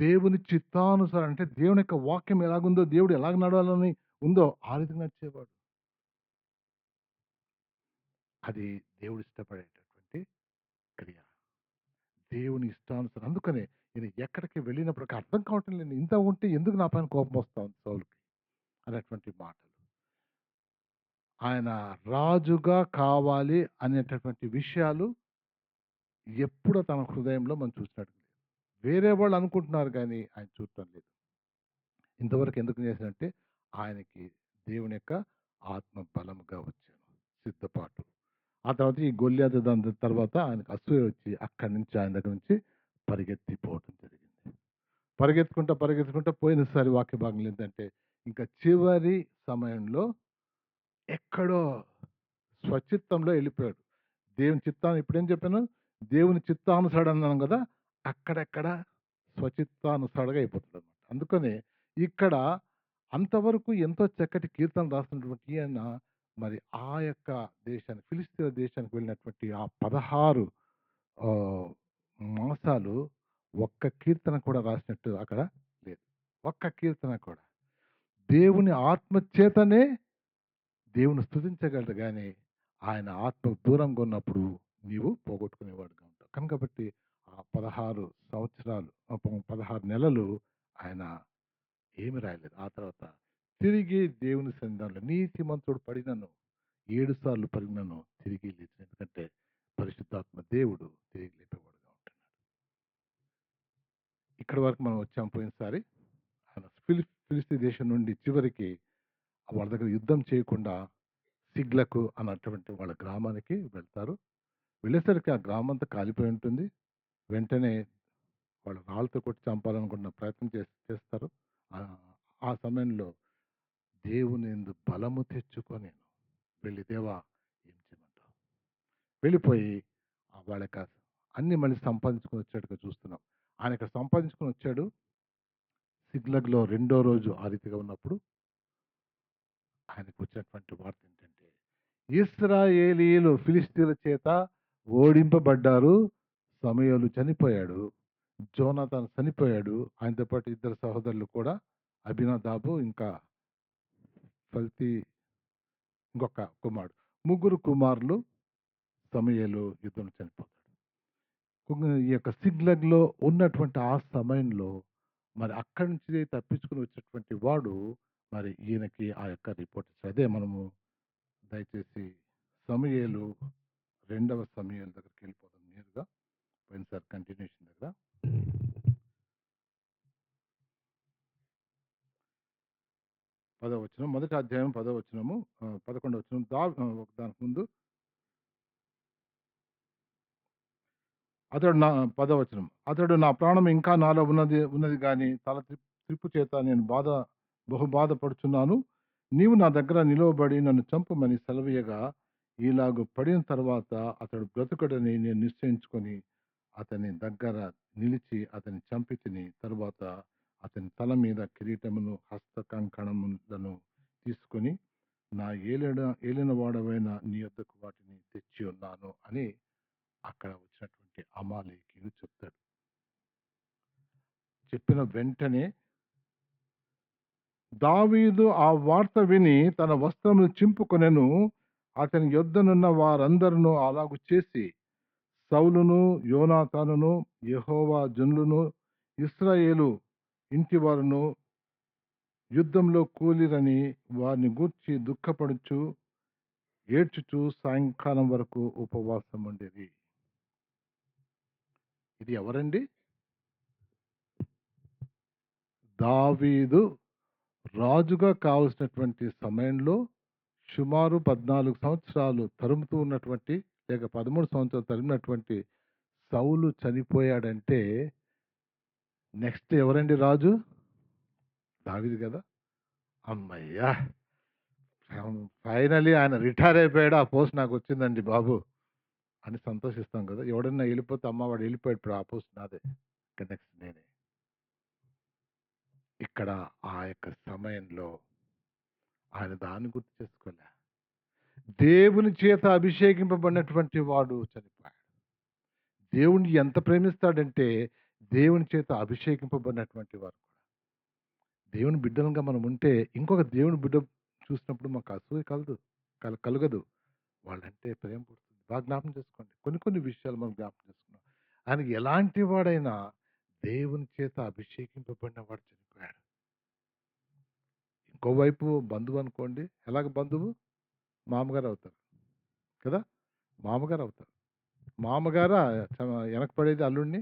దేవుని చిత్తానుసారం అంటే దేవుని యొక్క వాక్యం ఎలాగుందో, దేవుడు ఎలాగ నడవాలని ఉందో ఆ రీతిగా నడిచేవాడు. అది దేవుడు ఇష్టపడేటటువంటి క్రియ. దేవుని ఇష్టానుసారం. అందుకనే నేను ఎక్కడికి వెళ్ళినప్పుడు అర్థం కావటం లేదు. ఇంత ఉంటే ఎందుకు నా పైన కోపం వస్తా ఉంది సౌలుకి అనేటువంటి మాటలు. ఆయన రాజుగా కావాలి అనేటటువంటి విషయాలు ఎప్పుడో తన హృదయంలో మనం చూసినట్టు లేదు. వేరే వాళ్ళు అనుకుంటున్నారు కానీ ఆయన చూడటం లేదు. ఇంతవరకు ఎందుకు చేశానంటే ఆయనకి దేవుని యొక్క ఆత్మ బలముగా వచ్చాను, సిద్ధపాటు. ఆ తర్వాత ఈ గొల్యాతు దాని తర్వాత ఆయనకు అసూయ వచ్చి అక్కడి నుంచి ఆయన దగ్గర నుంచి పరిగెత్తిపోవటం జరిగింది. పరిగెత్తుకుంటా పోయినసారి వాక్య భాగం ఏంటంటే ఇంకా చివరి సమయంలో ఎక్కడో స్వచిత్తంలో వెళ్ళిపోయాడు. దేవుని చిత్తాన్ని ఇప్పుడేం చెప్పాను, దేవుని చిత్తానుసారుడు అన్నాను కదా, అక్కడెక్కడ స్వచిత్తానుసారుడుగా అయిపోతుంది అనమాట. అందుకని ఇక్కడ అంతవరకు ఎంతో చక్కటి కీర్తన రాసినటువంటి ఈయన మరి ఆ యొక్క దేశానికి, ఫిలిస్తీన్ల దేశానికి వెళ్ళినటువంటి ఆ 16 మాసాలు ఒక్క కీర్తన కూడా రాసినట్టు అక్కడ లేదు. ఒక్క కీర్తన కూడా. దేవుని ఆత్మ చేతనే దేవుని స్తుతించగలరు కానీ ఆయన ఆత్మ దూరంగా ఉన్నప్పుడు నీవు పోగొట్టుకునేవాడుగా ఉంటావు. కాబట్టి ఆ 16 సంవత్సరాలు 16 నెలలు ఆయన ఏమి రాయలేదు. ఆ తర్వాత తిరిగి దేవుని సన్నిధానంలో నీతిమంతుడు పడినను 7 సార్లు పడినను తిరిగి లేచిన. ఎందుకంటే పరిశుద్ధాత్మ దేవుడు తిరిగి లేపేవాడుగా ఉంటున్నాడు. ఇక్కడ వరకు మనం వచ్చాం పోయినసారి. ఆయన ఫిలిస్తీ దేశం నుండి చివరికి వాళ్ళ దగ్గర యుద్ధం చేయకుండా సిగ్లకు అన్నటువంటి వాళ్ళ గ్రామానికి వెళ్తారు. వెళ్ళేసరికి ఆ గ్రామం అంతా కాలిపోయి ఉంటుంది. వెంటనే వాళ్ళు రాళ్ళతో కొట్టి చంపాలనుకున్న ప్రయత్నం చేస్తారు. ఆ సమయంలో దేవుని యందు బలము తెచ్చుకొని వెళ్ళి దేవా ఏం చేయమంటావు, వెళ్ళిపోయి వాళ్ళ యొక్క అన్ని మళ్ళీ సంపాదించుకొని వచ్చాడుగా చూస్తున్నాం. ఆయన ఇక్కడ సంపాదించుకొని వచ్చాడు. సిగ్లగ్లో రెండో రోజు ఆ రీతిగా ఉన్నప్పుడు ఆయనకు వచ్చినటువంటి వార్త ఏంటంటే ఇశ్రాయేలీయులు ఫిలిస్తీన్ల చేత ఓడింపబడ్డారు. సమూయేలు చనిపోయాడు, జోనాతాన్ చనిపోయాడు, ఆయనతో పాటు 2 సహోదరులు కూడా, అభినదాబు ఇంకా ఫల్తీ ఇంకొక కుమారుడు, 3 కుమారులు సమూయేలు యుద్ధంలో చనిపోతాడు. ఈ యొక్క సిగ్లగ్లో ఉన్నటువంటి ఆ సమయంలో మరి అక్కడి నుంచి తప్పించుకుని వచ్చినటువంటి వాడు మరి ఈయనకి ఆ యొక్క రిపోర్ట్ ఇచ్చాడు. అదే మనము దయచేసి సమూయేలు రెండవ సమూయేలు దగ్గరికెళ్ళిపోదాం నేరుగా. పోయినసారి కంటిన్యూషన్ దగ్గర. 10వ వచనం, మొదటి అధ్యాయం 10వ వచనము, 11వ వచనం. దానికి ముందు అతడు నా 10వ వచనం. అతడు నా ప్రాణం ఇంకా నాలో ఉన్నది ఉన్నది గాని త్రిప్పు చేత నేను బహు బాధపడుచున్నాను. నీవు నా దగ్గర నిలువబడి నన్ను చంపమని సెలవీయగా, ఇలాగు పడిన తర్వాత అతడు బ్రతుకుడని నేను నిశ్చయించుకొని అతని దగ్గర నిలిచి అతన్ని చంపితిని. తరువాత అతని తల మీద కిరీటమును, హస్త కంకణములను తీసుకొని, నా ఏలినవాడవైన నీ యొద్దకు వాటిని తెచ్చి ఉన్నాను అని అక్కడ వచ్చినటువంటి అమాలేకీయుడు చెప్తాడు. చెప్పిన వెంటనే దావీదు ఆ వార్త విని తన వస్త్రములు చింపుకొనెను. అతని యొద్దనున్న వారందరూ అలాగు చేసి సౌలును, యోనాతానును, యెహోవా జనులను, ఇశ్రాయేలు ఇంటివారును యుద్ధంలో కూలిరని వారిని గూర్చి దుఃఖపడుచు ఏడ్చుచు సాయంకాలం వరకు ఉపవాసం ఉండేది. ఇది ఎవరండి? దావీదు రాజుగా కావలసినటువంటి సమయంలో సుమారు 14 సంవత్సరాలు తరుముతూ ఉన్నటువంటి, లేక 13 సంవత్సరాలు తరిమినటువంటి సౌలు చనిపోయాడంటే నెక్స్ట్ ఎవరండి రాజు? దావీదు కదా. అమ్మయ్యా, ఫైనలీ ఆయన రిటైర్ అయిపోయాడు, ఆ పోస్ట్ నాకు వచ్చిందండి బాబు అని సంతోషిస్తాం కదా. ఎవడన్నా వెళ్ళిపోతే అమ్మ వాడు వెళ్ళిపోయాడు, ఇప్పుడు ఆ పోస్ట్ నాదే, నెక్స్ట్ నేనే. ఇక్కడ ఆ యొక్క సమయంలో ఆయన దాన్ని గుర్తు చేసుకోలే. దేవుని చేత అభిషేకింపబడినటువంటి వాడు చనిపోయాడు. దేవుణ్ణి ఎంత ప్రేమిస్తాడంటే దేవుని చేత అభిషేకింపబడినటువంటి వారు కూడా, దేవుని బిడ్డలుగా మనం ఉంటే ఇంకొక దేవుని బిడ్డ చూసినప్పుడు మాకు అసూయ కలగదు. వాళ్ళంటే ప్రేమ పుడుతుంది. బాగా జ్ఞాపకం చేసుకోండి. కొన్ని విషయాలు మనం జ్ఞాపకం చేసుకున్నాం. ఆయనకి ఎలాంటి వాడైనా దేవుని చేత అభిషేకింపబడిన వాడు చనిపోయాడు. ఇంకోవైపు బంధువు అనుకోండి. ఎలాగ బంధువు? మామగారు అవుతారు కదా. మామగారు అవుతారు. మామగారు వెనకపడేది అల్లుడిని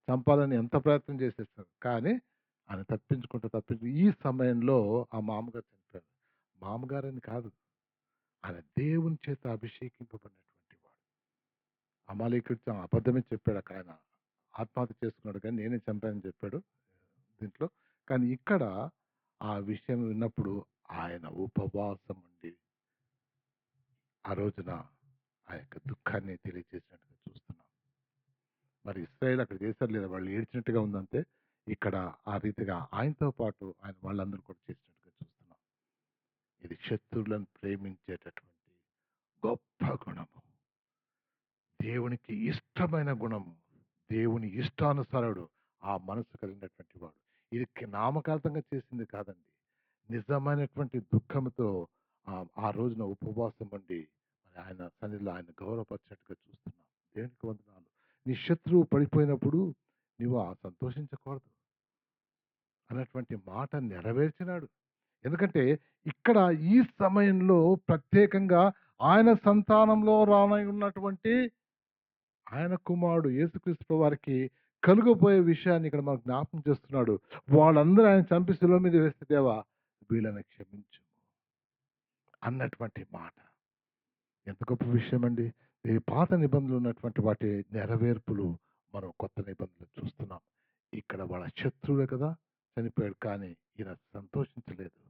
చంపాలని ఎంత ప్రయత్నం చేసేస్తారు, కానీ ఆయన తప్పించుకుంటూ ఈ సమయంలో ఆ మామగారు చనిపోయారు. మామగారని కాదు, ఆయన దేవుని చేత అభిషేకింపబడినటువంటి వాడు. అమాలేకుడు అబద్ధమే చెప్పాడు అక్కడ. ఆయన ఆత్మహత్య చేసుకున్నాడు కానీ నేనే చంపానని చెప్పాడు దీంట్లో. కానీ ఇక్కడ ఆ విషయం విన్నప్పుడు ఆయన ఉపవాసం ఉండి ఆ రోజున ఆ యొక్క దుఃఖాన్ని తెలియజేసినట్టుగా చూస్తున్నాం. మరి ఇశ్రాయేల్ అక్కడ చేశారు లేదా, వాళ్ళు ఏడ్చినట్టుగా ఉందంటే ఇక్కడ ఆ రీతిగా ఆయనతో పాటు ఆయన వాళ్ళందరూ కూడా చేసినట్టుగా చూస్తున్నాం. ఇది శత్రువులను ప్రేమించేటటువంటి గొప్ప గుణము, దేవునికి ఇష్టమైన గుణము, దేవుని ఇష్టానుసారుడు, ఆ మనసు కలిగినటువంటి వాడు. ఇది నామకార్థంగా చేసింది కాదండి. నిజమైనటువంటి దుఃఖంతో ఆ రోజున ఉపవాసం ఉండి మరి ఆయన సన్నిధిలో ఆయన గౌరవపరిచినట్టుగా చూస్తున్నాం. దేవునికి వందనాలు. నీ శత్రువు పడిపోయినప్పుడు నువ్వు సంతోషించకూడదు అన్నటువంటి మాట నెరవేర్చినాడు. ఎందుకంటే ఇక్కడ ఈ సమయంలో ప్రత్యేకంగా ఆయన సంతానంలో రానై ఉన్నటువంటి ఆయన కుమారుడు యేసుక్రీస్తు వారికి కలుగబోయే విషయాన్ని ఇక్కడ మనకు జ్ఞాపకం చేస్తున్నాడు. వాళ్ళందరూ ఆయన చంపి శిలువ మీద వేస్తే, దేవా వీళ్ళని క్షమించు అన్నటువంటి మాట ఎంత గొప్ప విషయం అండి. ఈ పాత నిబంధనలు ఉన్నటువంటి వాటి నెరవేర్పులు మనం కొత్త నిబంధనలు చూస్తున్నాం. ఇక్కడ వాళ్ళ శత్రువులే కదా చనిపోయాడు, కానీ ఈయన సంతోషించలేదు,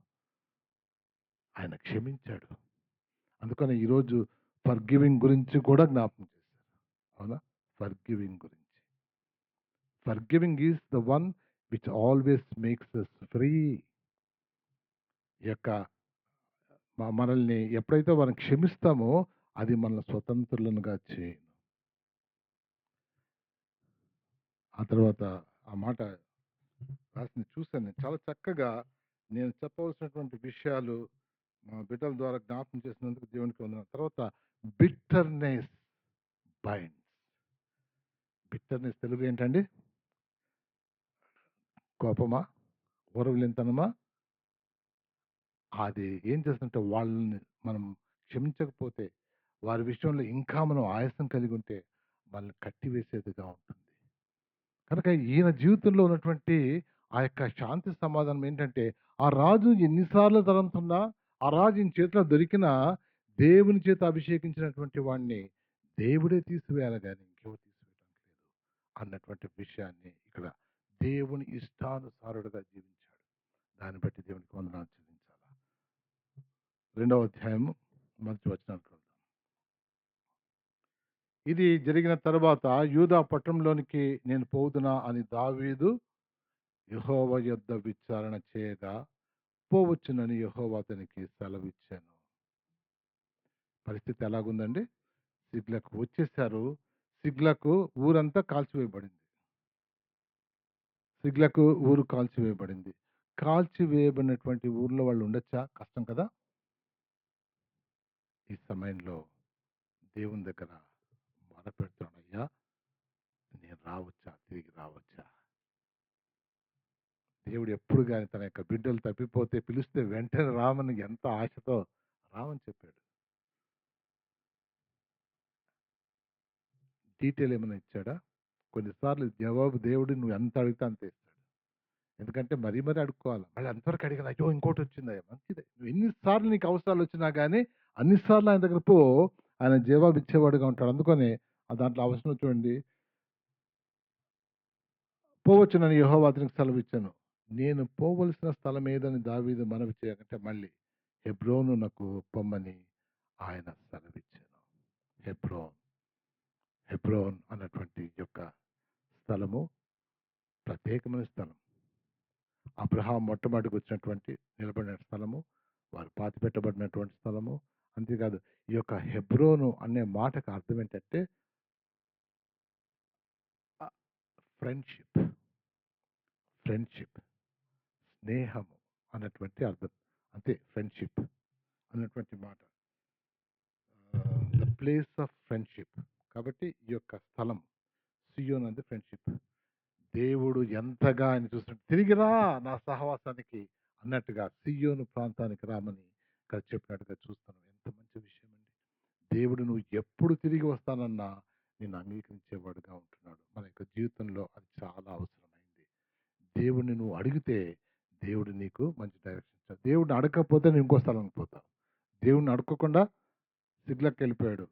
ఆయన క్షమించాడు. అందుకని ఈరోజు ఫర్గివింగ్ గురించి కూడా జ్ఞాపకం చేశారు. అవునా? ఫర్గివింగ్ గురించి. Forgiving is the one which always makes us free. యొక్క మనల్ని ఎప్పుడైతే మనం క్షమిస్తామో అది మనల్ని స్వతంత్రులనుగా చేయను. ఆ తర్వాత ఆ మాట రాసింది చూశాను నేను. చాలా చక్కగా నేను చెప్పవలసినటువంటి విషయాలు మా బిడ్డల ద్వారా జ్ఞాపకం చేసినందుకు దేవునికి వందనాలు. తర్వాత బిట్టర్నెస్ బైండ్స్. బిట్టర్నెస్ తెలుగు ఏంటండి? కోపమా? ఓర్వలేనితనమా? అది ఏం చేస్తుంటే వాళ్ళని మనం క్షమించకపోతే వారి విషయంలో ఇంకా మనం ఆయాసం కలిగి ఉంటే మనల్ని కట్టివేసేదిగా ఉంటుంది. కనుక ఈయన జీవితంలో ఉన్నటువంటి ఆ యొక్క శాంతి సమాధానం ఏంటంటే, ఆ రాజు ఎన్ని సార్లు తలంతున్నా, ఆ రాజు ఈయన చేతిలో దొరికినా, దేవుని చేత అభిషేకించినటువంటి వాడిని దేవుడే తీసివేయాలి గాని ఇంకెవరు తీసివేయడానికి లేదు అన్నటువంటి విషయాన్ని ఇక్కడ దేవుని ఇష్టానుసారుడుగా జీవించాడు. దాన్ని బట్టి దేవునికి వందనాలు చెల్లించాలా. 2వ అధ్యాయము మొదటి వచనాలు చూద్దాం. ఇది జరిగిన తరువాత యూదా పట్టణంలోనికి నేను పోవుదునా అని దావీదు యెహోవా యొద్ద విచారణ చేయగా పోవచ్చునని యెహోవా అతనికి సెలవిచ్చాను. పరిస్థితి ఎలాగుందండి? సిగ్లకు వచ్చేసారు. సిగ్లకు ఊరంతా కాల్చివేయబడింది. సిగ్లకు ఊరు కాల్చివేయబడింది. కాల్చివేయబడినటువంటి ఊర్లో వాళ్ళు ఉండొచ్చా? కష్టం కదా! ఈ సమయంలో దేవుని దగ్గర మొరపెడుతున్నాడు. అయ్యా, నేను రావచ్చా? తిరిగి రావచ్చా? దేవుడు ఎప్పుడు గాని తన యొక్క బిడ్డలు తప్పిపోతే పిలిస్తే వెంటనే రామని ఎంత ఆశతో రామని చెప్పాడు. డీటెయిల్ ఏమైనా ఇచ్చాడా? కొన్నిసార్లు జవాబు దేవుడు నువ్వు ఎంత అడిగితే అంతే ఇస్తాడు. ఎందుకంటే మరీ అడుక్కోవాలి. మళ్ళీ అంతవరకు అడిగాను, అయ్యో ఇంకోటి వచ్చిందయ్యా, మంచిదే. నువ్వు ఎన్నిసార్లు నీకు అవసరాలు వచ్చినా కానీ అన్నిసార్లు ఆయన దగ్గర పో, ఆయన జవాబు ఇచ్చేవాడుగా ఉంటాడు. అందుకని దాంట్లో అవసరం చూడండి, పోవచ్చునని యెహోవా అతనికి సెలవిచ్చాను. నేను పోవలసిన స్థలం ఏదని దావీదు మనవి చేయకంటే మళ్ళీ హెబ్రోనునకు పొమ్మని ఆయన సెలవిచ్చాను. హెబ్రోన్ హెబ్రోన్ అన్నటువంటి యొక్క స్థలము ప్రత్యేకమైన స్థలం. అబ్రహాం మొట్టమొదటికి వచ్చినటువంటి నిలబడిన స్థలము, వారు పాతిపెట్టబడినటువంటి స్థలము. అంతేకాదు, ఈ యొక్క హెబ్రోను అనే మాటకు అర్థం ఏంటంటే ఫ్రెండ్షిప్, ఫ్రెండ్షిప్, స్నేహము అన్నటువంటి అర్థం. అంతే, ఫ్రెండ్షిప్ అన్నటువంటి మాట, ద ప్లేస్ ఆఫ్ ఫ్రెండ్షిప్. కాబట్టి ఈ యొక్క స్థలం సియోన్ అంటే ఫ్రెండ్షిప్. దేవుడు ఎంతగా ఆయన చూసినట్టు తిరిగిరా నా సహవాసానికి అన్నట్టుగా సియోను ప్రాంతానికి రామని ఇక్కడ చెప్పినట్టుగా చూస్తున్నాం. ఎంత మంచి విషయం అండి. దేవుడు నువ్వు ఎప్పుడు తిరిగి వస్తానన్నా నేను అంగీకరించేవాడుగా ఉంటున్నాడు. మన యొక్క జీవితంలో అది చాలా అవసరమైంది. దేవుడిని నువ్వు అడిగితే దేవుడు నీకు మంచి డైరెక్షన్ ఇస్తాడు. దేవుడిని అడగకపోతే నువ్వు ఇంకో స్థలానికి పోతావు. దేవుడిని అడగకుండా సిగ్లకు వెళ్ళిపోయాడు,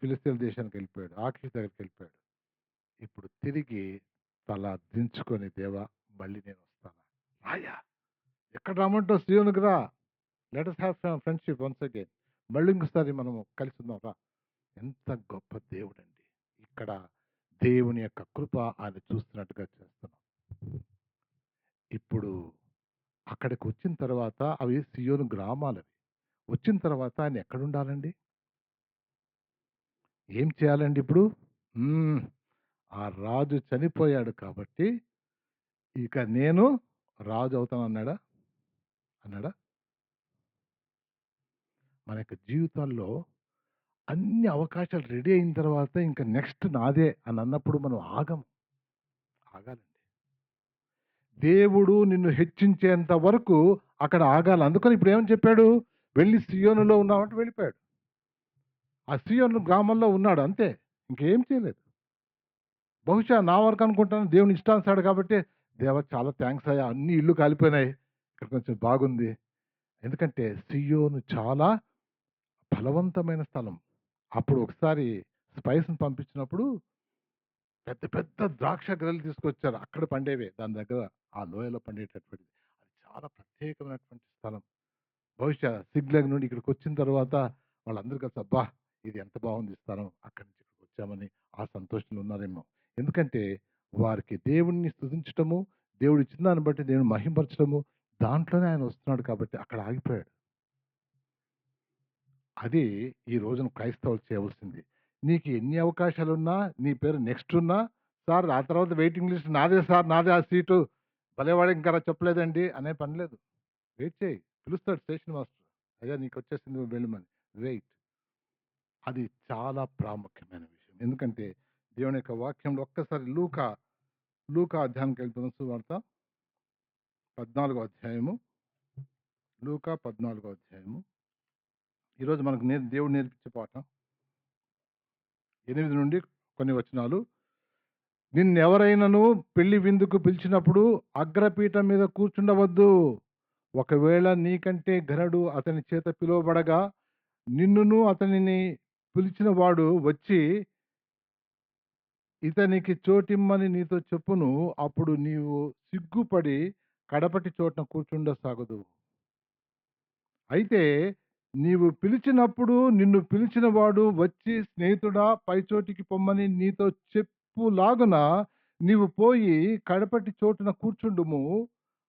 ఫిలిస్తీన్ దేశానికి వెళ్ళిపోయాడు, ఆకీష్ దగ్గరికి వెళ్ళిపోయాడు. ఇప్పుడు తిరిగి తల దించుకొని, దేవా మళ్ళీ నేను వస్తాను. రాయా, ఎక్కడ రామంటావు? సియోనుకు రా, let us have friendship once again. మళ్ళీ ఇంకోసారి మనము కలిసి ఉందాం రా. ఎంత గొప్ప దేవుడండి. ఇక్కడ దేవుని యొక్క కృప ఆయన చూస్తున్నట్టుగా చేస్తున్నాం. ఇప్పుడు అక్కడికి వచ్చిన తర్వాత అవి సియోను గ్రామాలవి. వచ్చిన తర్వాత ఆయన ఎక్కడుండాలండి? ఏం చేయాలండి ఇప్పుడు? ఆ రాజు చనిపోయాడు కాబట్టి ఇక నేను రాజు అవుతాను అన్నాడా? అన్నాడా? మన యొక్క జీవితాల్లో అన్ని అవకాశాలు రెడీ అయిన తర్వాత ఇంకా నెక్స్ట్ నాదే అని అన్నప్పుడు మనం ఆగాలండి. దేవుడు నిన్ను హెచ్చించేంత వరకు అక్కడ ఆగాలి. అందుకని ఇప్పుడు ఏమని చెప్పాడు? వెళ్ళి సియోనులో ఉన్నామంటే వెళ్ళిపోయాడు. ఆ సియోను గ్రామంలో ఉన్నాడు, అంతే, ఇంకేం చేయలేదు. బహుశా నా వరకు అనుకుంటాను దేవుని ఇష్టానుసాడు కాబట్టి, దేవా చాలా థ్యాంక్స్ అయ్యా, అన్ని ఇల్లు కాలిపోయినాయి, ఇక్కడ కొంచెం బాగుంది. ఎందుకంటే సియోను చాలా బలవంతమైన స్థలం. అప్పుడు ఒకసారి స్పైస్ని పంపించినప్పుడు పెద్ద పెద్ద ద్రాక్ష గెలలు తీసుకొచ్చారు. అక్కడ పండేవే, దాని దగ్గర ఆ లోయలో పండేటటువంటిది. అది చాలా ప్రత్యేకమైనటువంటి స్థలం. బహుశా సిగ్లగ్ నుండి ఇక్కడికి వచ్చిన తర్వాత వాళ్ళందరూ కలిసి, అబ్బా ఇది ఎంత బాగుంది స్థలం, అక్కడి నుంచి ఇక్కడికి వచ్చామని ఆ సంతోషంలో ఉన్నారేమో. ఎందుకంటే వారికి దేవుణ్ణి స్తుతించటము, దేవుడు ఇచ్చిన దాన్ని బట్టి దేవుని మహింపరచడము, దాంట్లోనే ఆయన వస్తున్నాడు కాబట్టి అక్కడ ఆగిపోయాడు. అది ఈ రోజున క్రైస్తవులు చేయవలసింది. నీకు ఎన్ని అవకాశాలున్నా, నీ పేరు నెక్స్ట్ ఉన్నా, సార్ ఆ తర్వాత వెయిటింగ్ లిస్ట్ నాదే సార్, నాదే ఆ సీటు, భలేవాడు ఇంకా చెప్పలేదండి అనే పని లేదు. వెయిట్ చేయి, పిలుస్తాడు స్టేషన్ మాస్టర్, అయ్యా నీకు వచ్చేసింది వెళ్ళమని. వెయిట్. అది చాలా ప్రాముఖ్యమైన విషయం. ఎందుకంటే దేవుని యొక్క వాక్యంలో ఒక్కసారి లూకా అధ్యాయానికి వెళ్తున్న సువార్త 14వ అధ్యాయము. లూకా 14వ అధ్యాయము ఈరోజు మనకు దేవుడు నేర్పించే పాఠం. 8 నుండి కొన్ని వచనాలు. నిన్నెవరైనను పెళ్లి విందుకు పిలిచినప్పుడు అగ్రపీఠం మీద కూర్చుండవద్దు. ఒకవేళ నీకంటే ఘనుడు అతని చేత పిలువబడగా నిన్నును అతనిని పిలిచిన వాడు వచ్చి ఇతనికి చోటిమ్మని నీతో చెప్పును. అప్పుడు నీవు సిగ్గుపడి కడపటి చోటన కూర్చుండసాగదు. అయితే నీవు పిలిచినప్పుడు నిన్ను పిలిచిన వాడు వచ్చి స్నేహితుడా పైచోటికి పొమ్మని నీతో చెప్పులాగున నీవు పోయి కడపటి చోటున కూర్చుండుము.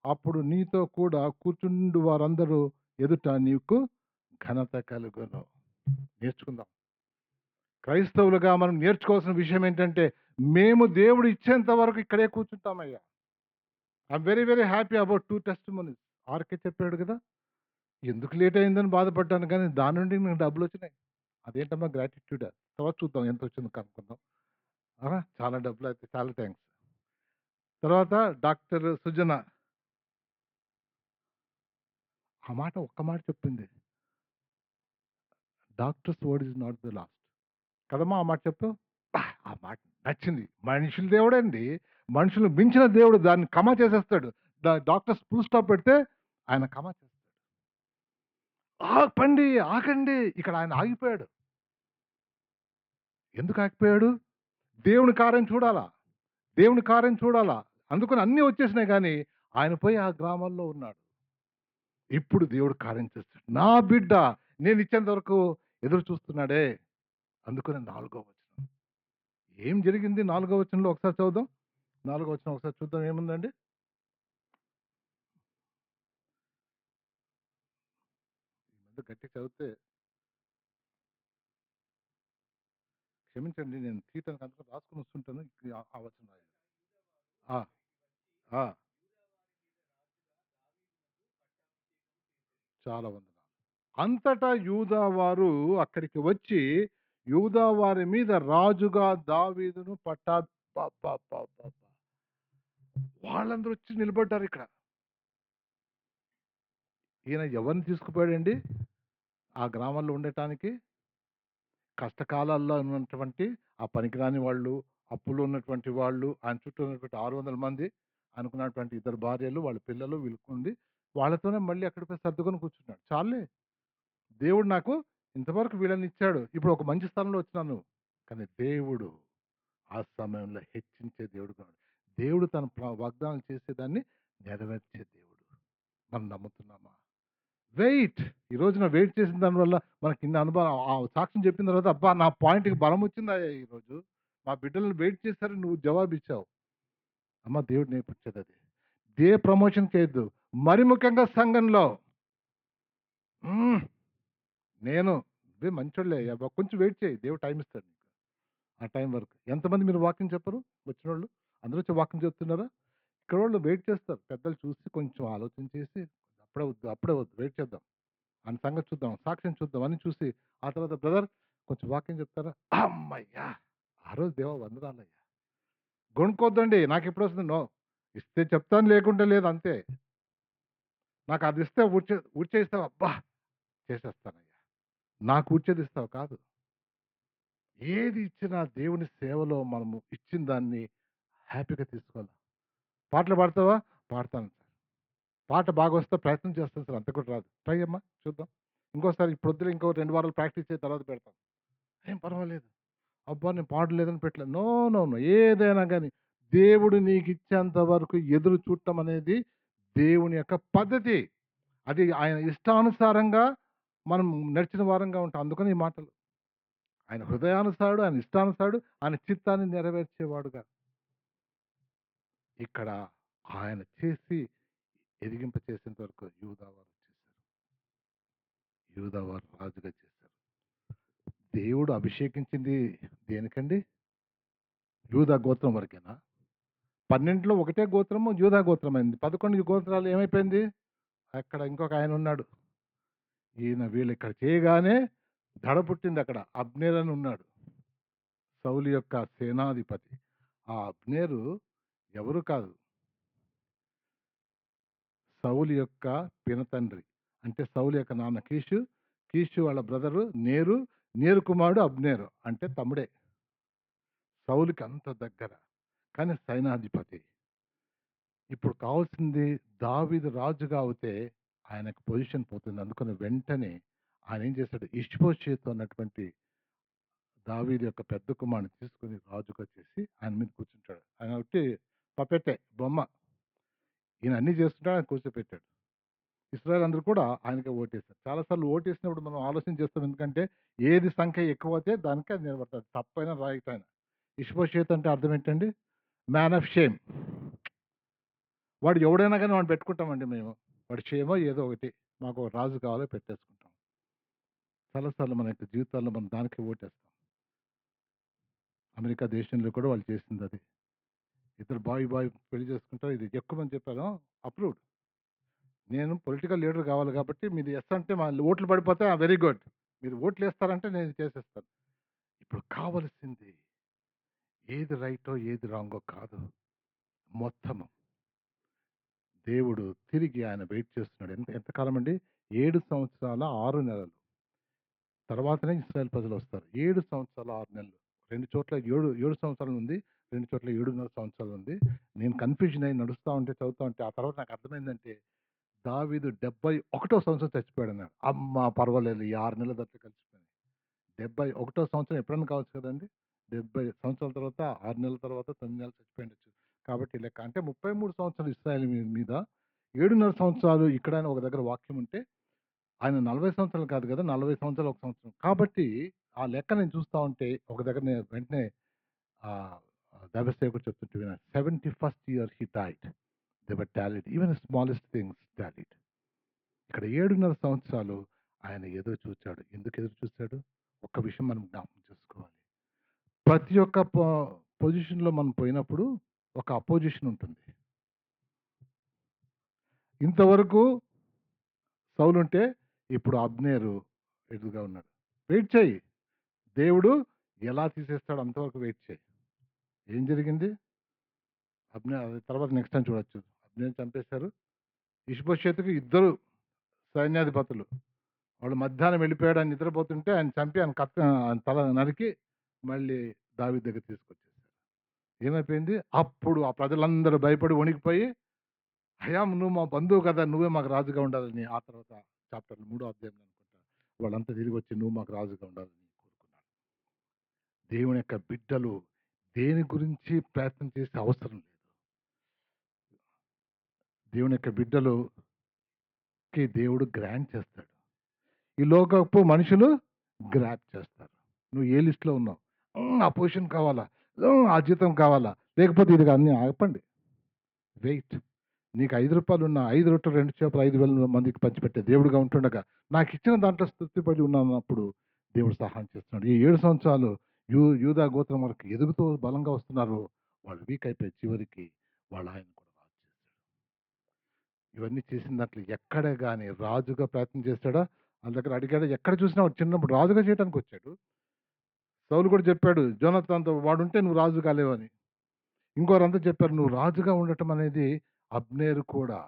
అప్పుడు నీతో కూడా కూర్చుండు వారందరూ ఎదుట నీకు ఘనత కలుగును. నేర్చుకుందాం. క్రైస్తవులుగా మనం నేర్చుకోవాల్సిన విషయం ఏంటంటే మేము దేవుడు ఇచ్చేంత వరకు ఇక్కడే కూర్చుంటామయ్యా. I'm very very happy about 2 testimonies. RK చెప్పాడు కదా, ఎందుకు లేట్ అయిందని బాధపడ్డాను కానీ దాని నుండి నాకు డబ్బులు వచ్చినాయి. అదేంటమ్మా గ్రాటిట్యూడ్. తర్వాత చూద్దాం ఎంత వచ్చిందో కనుక్కుందాం. చాలా డబ్బులు అయితే చాలా థ్యాంక్స్. తర్వాత డాక్టర్ సుజన ఆ మాట ఒక్క మాట చెప్పింది, doctors word is not the last. కదమ్మా ఆ మాట చెప్పు. ఆ మాట నచ్చింది. మనుషుల దేవుడండి, మనుషులు మించిన దేవుడు దాన్ని కమా చేసేస్తాడు. డాక్టర్స్ ఫుల్ స్టాప్ పెడితే ఆయన కమా చేస్తాడు. ఆపండి ఆగండి, ఇక్కడ ఆయన ఆగిపోయాడు. ఎందుకు ఆగిపోయాడు? దేవుని కార్యం చూడాలా, దేవుని కార్యం చూడాలా. అందుకని అన్నీ వచ్చేసినాయి కానీ ఆయన పోయి ఆ గ్రామాల్లో ఉన్నాడు. ఇప్పుడు దేవుడు కార్యం చేస్తాడు. నా బిడ్డ నేను ఇచ్చేంత వరకు ఎదురు చూస్తున్నాడే. అందుకని 4వ వచనం ఏం జరిగింది? 4వ వచనంలో ఒకసారి చదువుదాం. 4వ వచనం ఒకసారి చూద్దాం ఏముందండి. ఈ మధ్య గట్టి చదివితే క్షమించండి, నేను తీయటానికి అంతా రాసుకుని వస్తుంటాను. ఆ వచనం ఆ, ఆ, చాలా వందనాలు. అంతటా యూదా వారు అక్కడికి వచ్చి యూదా వారి మీద రాజుగా దావీదును వాళ్ళందరూ వచ్చి నిలబడ్డారు ఇక్కడ. ఈయన ఎవరిని తీసుకుపోయాడండి ఆ గ్రామాల్లో ఉండటానికి? కష్టకాలాల్లో ఉన్నటువంటి ఆ పనికిరాని వాళ్ళు, అప్పులు ఉన్నటువంటి వాళ్ళు, ఆయన చుట్టూ ఉన్నటువంటి 600 మంది, అనుకున్నటువంటి 2 భార్యలు, వాళ్ళ పిల్లలు వీళ్ళకుండి వాళ్ళతోనే మళ్ళీ అక్కడ పోయి సర్దుకొని కూర్చున్నాడు. చాలే, దేవుడు నాకు ఇంతవరకు వీళ్ళని ఇచ్చాడు, ఇప్పుడు ఒక మంచి స్థానంలో వచ్చినాను. కానీ దేవుడు ఆ సమయంలో హెచ్చించే దేవుడు కాదు. దేవుడు తన వాగ్దానం చేసేదాన్ని నెరవేర్చే దేవుడు. మనం నమ్ముతున్నామా? వెయిట్. ఈ రోజున వెయిట్ చేసిన దానివల్ల మనకి ఇన్ని అనుభవం, ఆ సాక్ష్యం చెప్పిన తర్వాత అబ్బా నా పాయింట్కి బలం వచ్చిందా ఈరోజు. మా బిడ్డలను వెయిట్ చేశారు, నువ్వు జవాబు ఇచ్చావు. అమ్మ దేవుడు నేర్పించేది అది. ప్రమోషన్ చేయొద్దు. మరి ముఖ్యంగా సంఘంలో నేను మంచోళ్ళే అబ్బా, కొంచెం వెయిట్ చేయి, దేవుడు టైం ఇస్తాడు నీకు. ఆ టైం వరకు ఎంతమంది మీరు వాకింగ్ చెప్పరు? వచ్చిన వాళ్ళు అందరూ వచ్చి వాకింగ్ చెప్తున్నారా? ఇక్కడ వాళ్ళు వెయిట్ చేస్తారు. పెద్దలు చూసి కొంచెం ఆలోచన చేసి అప్పుడే వద్దు వెయిట్ చేద్దాం, అని సంగతి చూద్దాం, సాక్ష్యం చూద్దాం అని చూసి ఆ తర్వాత బ్రదర్ కొంచెం వాకింగ్ చెప్తారా? అమ్మయ్యా, ఆ రోజు దేవా వందనాలయ్యా. గొనుక్కోద్దండి, నాకు ఎప్పుడు వస్తుంది? నో, ఇస్తే చెప్తాను, లేకుంటే లేదు, అంతే. నాకు అది ఇస్తే ఊడ్చే ఇస్తావు, అబ్బా చేసేస్తానయ్యా. నాకు ఊడ్చేది ఇస్తావు కాదు. ఏది ఇచ్చినా దేవుని సేవలో మనము ఇచ్చిన దాన్ని హ్యాపీగా తీసుకోవాలి. పాటలు పాడతావా? పాడతాను సార్. పాట బాగా వస్తే ప్రయత్నం చేస్తాను సార్, అంత కూడా రాదు. ట్రై అమ్మా చూద్దాం. ఇంకోసారి ఇప్పుడు వద్దులే, ఇంకో 2 వారాలు ప్రాక్టీస్ చేసిన తర్వాత పెడతాను. ఏం పర్వాలేదు. అబ్బా నేను పాడలేదని పెట్టలేదు. నో నో నో, ఏదైనా కానీ దేవుడు నీకు ఇచ్చేంత వరకు ఎదురు చూడటం అనేది దేవుని యొక్క పద్ధతి. అది ఆయన ఇష్టానుసారంగా మనం నడిచిన వారంగా ఉంటాం. అందుకని ఈ మాటలు ఆయన హృదయానుసారుడు, ఆయన ఇష్టానుసారుడు, ఆయన చిత్తాన్ని నెరవేర్చేవాడుగా ఇక్కడ ఆయన చేసి ఎదిగింప చేసేంత వరకు యూదావారు చేశారు. యూదావారు రాజుగా చేశారు. దేవుడు అభిషేకించింది దేనికండి? యూదా గోత్రం వరకేనా? 12లో ఒకటే గోత్రము యూదా గోత్రం అయింది. 11 గోత్రాలు ఏమైపోయింది? అక్కడ ఇంకొక ఆయన ఉన్నాడు. ఈయన వీళ్ళు ఇక్కడ చేయగానే దడ పుట్టింది. అక్కడ అబ్నేర్ అని ఉన్నాడు, సౌలు యొక్క సేనాధిపతి. ఆ అబ్నేరు ఎవరు కాదు, సౌలు యొక్క పినతండ్రి. అంటే సౌలు యొక్క నాన్న కీషు, కీషు వాళ్ళ బ్రదరు నేరు, నేరు కుమారుడు అబ్నేరు, అంటే తమ్ముడే. సౌలుకి అంత దగ్గర. కానీ సైన్యాధిపతి. ఇప్పుడు కావాల్సింది దావీదు రాజుగా అవుతే ఆయనకు పొజిషన్ పోతుంది. అందుకని వెంటనే ఆయన ఏం చేశాడు, ఇష్బోషెతు అన్నటువంటి దావీదు యొక్క పెద్ద కుమారుడిని తీసుకొని రాజుగా చేసి ఆయన మీద కూర్చుంటాడు. ఆయన ఒట్టి పపెట్టే, బొమ్మ. ఈయన అన్నీ చేస్తుంటాడు, ఆయన కూర్చోపెట్టాడు. ఇశ్రాయేల్ అందరూ కూడా ఆయనకే ఓటేశారు. చాలా సార్లు ఓటేసినప్పుడు మనం ఆలోచన చేస్తాం. ఎందుకంటే ఏది సంఖ్య ఎక్కువ అయితే దానికే అది నిలబడతాడు. తప్పైనా రైట్ అయినా. ఇష్బోషెతు అంటే అర్థం ఏంటండి? Man of shame. వాడు ఎవడైనా కానీ వాడిని పెట్టుకుంటామండి మేము. వాడి షేమో ఏదో ఒకటి. మాకు ఒక రాజు కావాలో పెట్టేసుకుంటాం. చాలాసార్లు మన యొక్క జీవితాల్లో మనం దానికే ఓటేస్తాం. అమెరికా దేశంలో కూడా వాళ్ళు చేసింది అది. ఇద్దరు బాయ్ పెళ్లి చేసుకుంటారు. ఇది ఎక్కువ మంది చెప్పారు, అప్రూవ్డ్. నేను పొలిటికల్ లీడర్ కావాలి కాబట్టి మీరు ఎస్ అంటే మా ఓట్లు పడిపోతే వెరీ గుడ్. మీరు ఓట్లు వేస్తారంటే నేను ఇది చేసేస్తాను. ఇప్పుడు కావలసింది ఏది రైటో ఏది రాంగో కాదు. మొత్తము దేవుడు తిరిగి ఆయన వెయిట్ చేస్తున్నాడు. ఎంతకాలం అండి? 7 సంవత్సరాల 6 నెలలు. తర్వాతనే ఇశ్రాయేల్ ప్రజలు వస్తారు. 7 సంవత్సరాల 6 నెలలు. 2 చోట్ల 7 సంవత్సరాలు ఉంది. 2 చోట్ల 7.5 సంవత్సరాలు ఉంది. నేను కన్ఫ్యూజన్ అయ్యి నడుస్తా ఉంటే, చదువుతా ఉంటే ఆ తర్వాత నాకు అర్థమైందంటే దావీదు 71వ సంవత్సరం చచ్చిపోయాడన్నాడు. అమ్మ పర్వాలేదు, ఈ 6 నెలల దాకా కలిసిపోయింది. 71వ సంవత్సరం ఎప్పుడైనా కావచ్చు కదండి. 70 సంవత్సరాల తర్వాత 6 నెలల తర్వాత 9 నెలలు చచ్చిపోయిండొచ్చు. కాబట్టి లెక్క అంటే 33 సంవత్సరాలు ఇశ్రాయేల్ మీద 7.5 సంవత్సరాలు ఇక్కడైనా ఒక దగ్గర వాక్యం ఉంటే ఆయన 40 సంవత్సరాలు కాదు కదా, 40 సంవత్సరాలు 1 సంవత్సరం. కాబట్టి ఆ లెక్క నేను చూస్తా ఉంటే ఒక దగ్గర నేను వెంటనే దైవసేవకుడు చెప్తుంటే విన్నాను. 71st year he died. They were tallied. Even smallest things tallied. ఇక్కడ 7.5 సంవత్సరాలు ఆయన ఎదురు చూచాడు. ఎందుకు ఎదురు చూశాడు? ఒక్క విషయం మనం జ్ఞాపకం చేసుకోవాలి. ప్రతి ఒక్క పొజిషన్‌లో మనం పోయినప్పుడు ఒక అపోజిషన్ ఉంటుంది. ఇంతవరకు సౌలుంటే ఇప్పుడు అబ్నేరు ఎదురుగా ఉన్నాడు. వెయిట్ చేయి. దేవుడు ఎలా తీసేస్తాడో అంతవరకు వెయిట్ చేయి. ఏం జరిగింది? తర్వాత నెక్స్ట్ టైం చూడొచ్చు. అబ్నేరుని చంపేశారు. ఇష్బోషెతుకి ఇద్దరు సైన్యాధిపతులు. వాళ్ళు మధ్యాహ్నం వెళ్ళిపోయాడు, ఆయన నిద్రపోతుంటే ఆయన చంపి ఆయన తల నరికి మళ్ళీ దావీదు దగ్గర తీసుకొచ్చేసారు. ఏమైపోయింది? అప్పుడు ఆ ప్రజలందరూ భయపడి వణికిపోయి, అయ్యా నువ్వు మా బంధువు కదా, నువ్వే మాకు రాజుగా ఉండాలని. ఆ తర్వాత చాప్టర్ 3వ అధ్యాయంలో అనుకుంటా వాళ్ళంతా తిరిగి వచ్చి నువ్వు మాకు రాజుగా ఉండాలని కోరుకున్నారు. దేవుని యొక్క బిడ్డలు దేని గురించి ప్రయత్నం చేసే అవసరం లేదు. దేవుని యొక్క బిడ్డలుకి దేవుడు గ్రాంట్ చేస్తాడు. ఈ లోకపు మనుషులు గ్రాప్ చేస్తారు. నువ్వు ఏ లిస్ట్లో ఉన్నావు? ఆ పొజిషన్ కావాలా, ఆ జీతం కావాలా, లేకపోతే ఇది అన్నీ ఆపండి. వెయిట్. నీకు రూ. 5 ఉన్న 5 రొట్టెలు 2 చేపలు 5,000 మందికి పంచిపెట్టే దేవుడుగా ఉంటుండగా నాకు ఇచ్చిన దాంట్లో తృప్తిపడి ఉన్నప్పుడు దేవుడు సహాయం చేస్తున్నాడు. ఈ 7 సంవత్సరాలు యూదా గోత్రం వరకు ఎదుగుతూ బలంగా వస్తున్నారు. వాళ్ళు వీక్ అయిపోయి చివరికి వాళ్ళు ఆయన కూడా రాజు చేశాడు. ఇవన్నీ చేసిన దాంట్లో ఎక్కడ కానీ రాజుగా ప్రయత్నం చేశాడా? వాళ్ళ దగ్గర అడిగాడు. ఎక్కడ చూసినా వాడు చిన్నప్పుడు రాజుగా చేయడానికి వచ్చాడు. సౌలు కూడా చెప్పాడు జోనాతాన్‌తో, వాడుంటే నువ్వు రాజు కాలేవని. ఇంకోరంతా చెప్పారు నువ్వు రాజుగా ఉండటం అనేది అబ్నేరు కూడా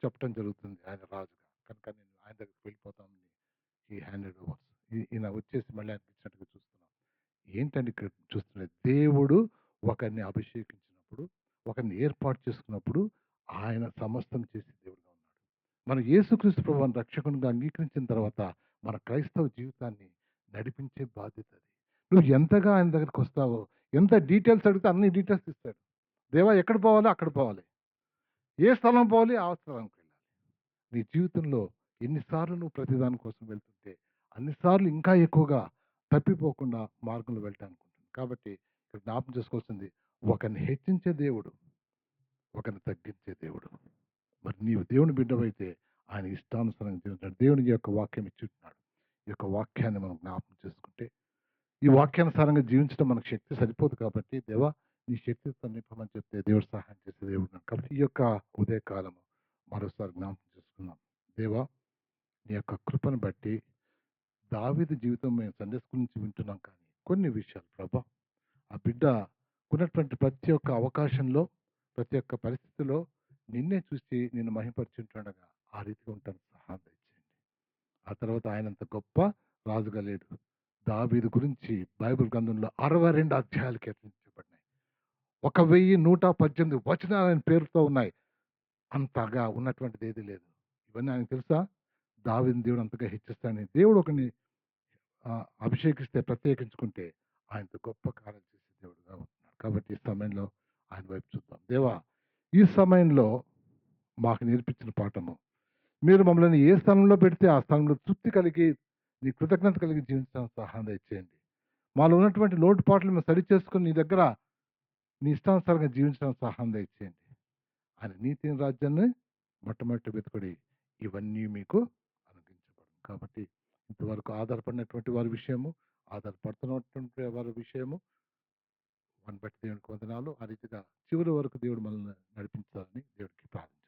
చెప్పడం జరుగుతుంది ఆయన రాజుగా. కనుక నేను ఆయన దగ్గరికి వెళ్ళిపోతాను. ఈ హ్యాండెడ్ ఓవర్స్. ఈయన వచ్చేసి మళ్ళీ ఆయనకి ఇచ్చినట్టుగా చూస్తున్నాం. ఏంటంటే ఇక్కడ చూస్తున్నది దేవుడు ఒకరిని అభిషేకించినప్పుడు, ఒకరిని ఏర్పాటు చేసుకున్నప్పుడు ఆయన సమస్తం చేసే దేవుడుగా ఉన్నాడు. మనం యేసుక్రీస్తు ప్రభువుని రక్షకునిగా అంగీకరించిన తర్వాత మన క్రైస్తవ జీవితాన్ని నడిపించే బాధ్యత అది. నువ్వు ఎంతగా ఆయన దగ్గరికి వస్తావో, ఎంత డీటెయిల్స్ అడిగితే అన్ని డీటెయిల్స్ ఇస్తాడు. దేవా ఎక్కడ పోవాలో అక్కడ పోవాలి, ఏ స్థలం పోవాలి ఆ స్థలానికి వెళ్ళాలి. నీ జీవితంలో ఎన్నిసార్లు నువ్వు ప్రతిదాని కోసం వెళ్తుంటే అన్నిసార్లు ఇంకా ఎక్కువగా తప్పిపోకుండా మార్గంలో వెళ్ళటానికి ఉంటుంది. కాబట్టి ఇక్కడ జ్ఞాపకం చేసుకోవాల్సింది, ఒకరిని హెచ్చించే దేవుడు, ఒకరిని తగ్గించే దేవుడు. మరి నీవు దేవుని బిడ్డవైతే ఆయన ఇష్టానుసారంగా జీవించాడు. దేవుని యొక్క వాక్యం ఇచ్చుంటున్నాడు. ఈ యొక్క వాక్యాన్ని మనం జ్ఞాపకం చేసుకుంటే ఈ వాక్యానుసారంగా జీవించడం మనకు శక్తి సరిపోదు. కాబట్టి దేవా నీ శక్తితో నింపమని చెప్తే దేవుడు సహాయం చేసే దేవుడు ఉన్నాడు. కాబట్టి ఈ యొక్క ఉదయకాలము మరోసారి జ్ఞాపకం చేసుకున్నాం. దేవా నీ యొక్క కృపను బట్టి దావీదు జీవితం మేము సండే స్కూల్ నుంచి వింటున్నాం. కానీ కొన్ని విషయాలు ప్రభా ఆ బిడ్డ ఉన్నటువంటి ప్రతి ఒక్క అవకాశంలో, ప్రతి ఒక్క పరిస్థితిలో నిన్నే చూసి నేను మహిమపరుచుంటుండగా ఆ రీతిగా ఉంటాను సహాయం దయచేయండి. ఆ తర్వాత ఆయనంత గొప్ప రాజుగా లేడు. దావీదు గురించి బైబిల్ గ్రంథంలో 62 అధ్యాయాలు కీర్తించబడినాయి. 1118 వచనాలు ఆయన పేరుతో ఉన్నాయి. అంతగా ఉన్నటువంటిది ఏది లేదు. ఇవన్నీ ఆయనకు తెలుసా? దావీదుని దేవుడు అంతగా హెచ్చిస్తాడని. దేవుడు ఒకడిని అభిషేకిస్తే, ప్రత్యేకించుకుంటే ఆయనతో గొప్ప కార్యాలు చేసే దేవుడుగా ఉంటున్నాడు. కాబట్టి ఈ సమయంలో ఆయన వైపు చూద్దాం. దేవా, ఈ సమయంలో మాకు నేర్పించిన పాఠము, మీరు మమ్మల్ని ఏ స్థలంలో పెడితే ఆ స్థలంలో తృప్తి కలిగి, నీ కృతజ్ఞత కలిగి జీవించడానికి సహాయం దయచేయండి. మాలో ఉన్నటువంటి లోటుపాట్లు మేము సరిచేసుకొని నీ దగ్గర నీ ఇష్టానుసారంగా జీవించడానికి సహాయం దయచేయండి. ఆయన నీతిని రాజ్యాన్ని మొట్టమొదటి వెతుకుడి, ఇవన్నీ మీకు అనుగ్రహించబడను. కాబట్టి ఇంతవరకు ఆధారపడినటువంటి వారి విషయము, ఆధారపడుతున్నటువంటి వారి విషయము, వారిని బట్టి దేవునికి వందనాలు. ఆ రీతిగా చివరి వరకు దేవుడు మనల్ని నడిపించాలని దేవుడికి ప్రార్థించాం.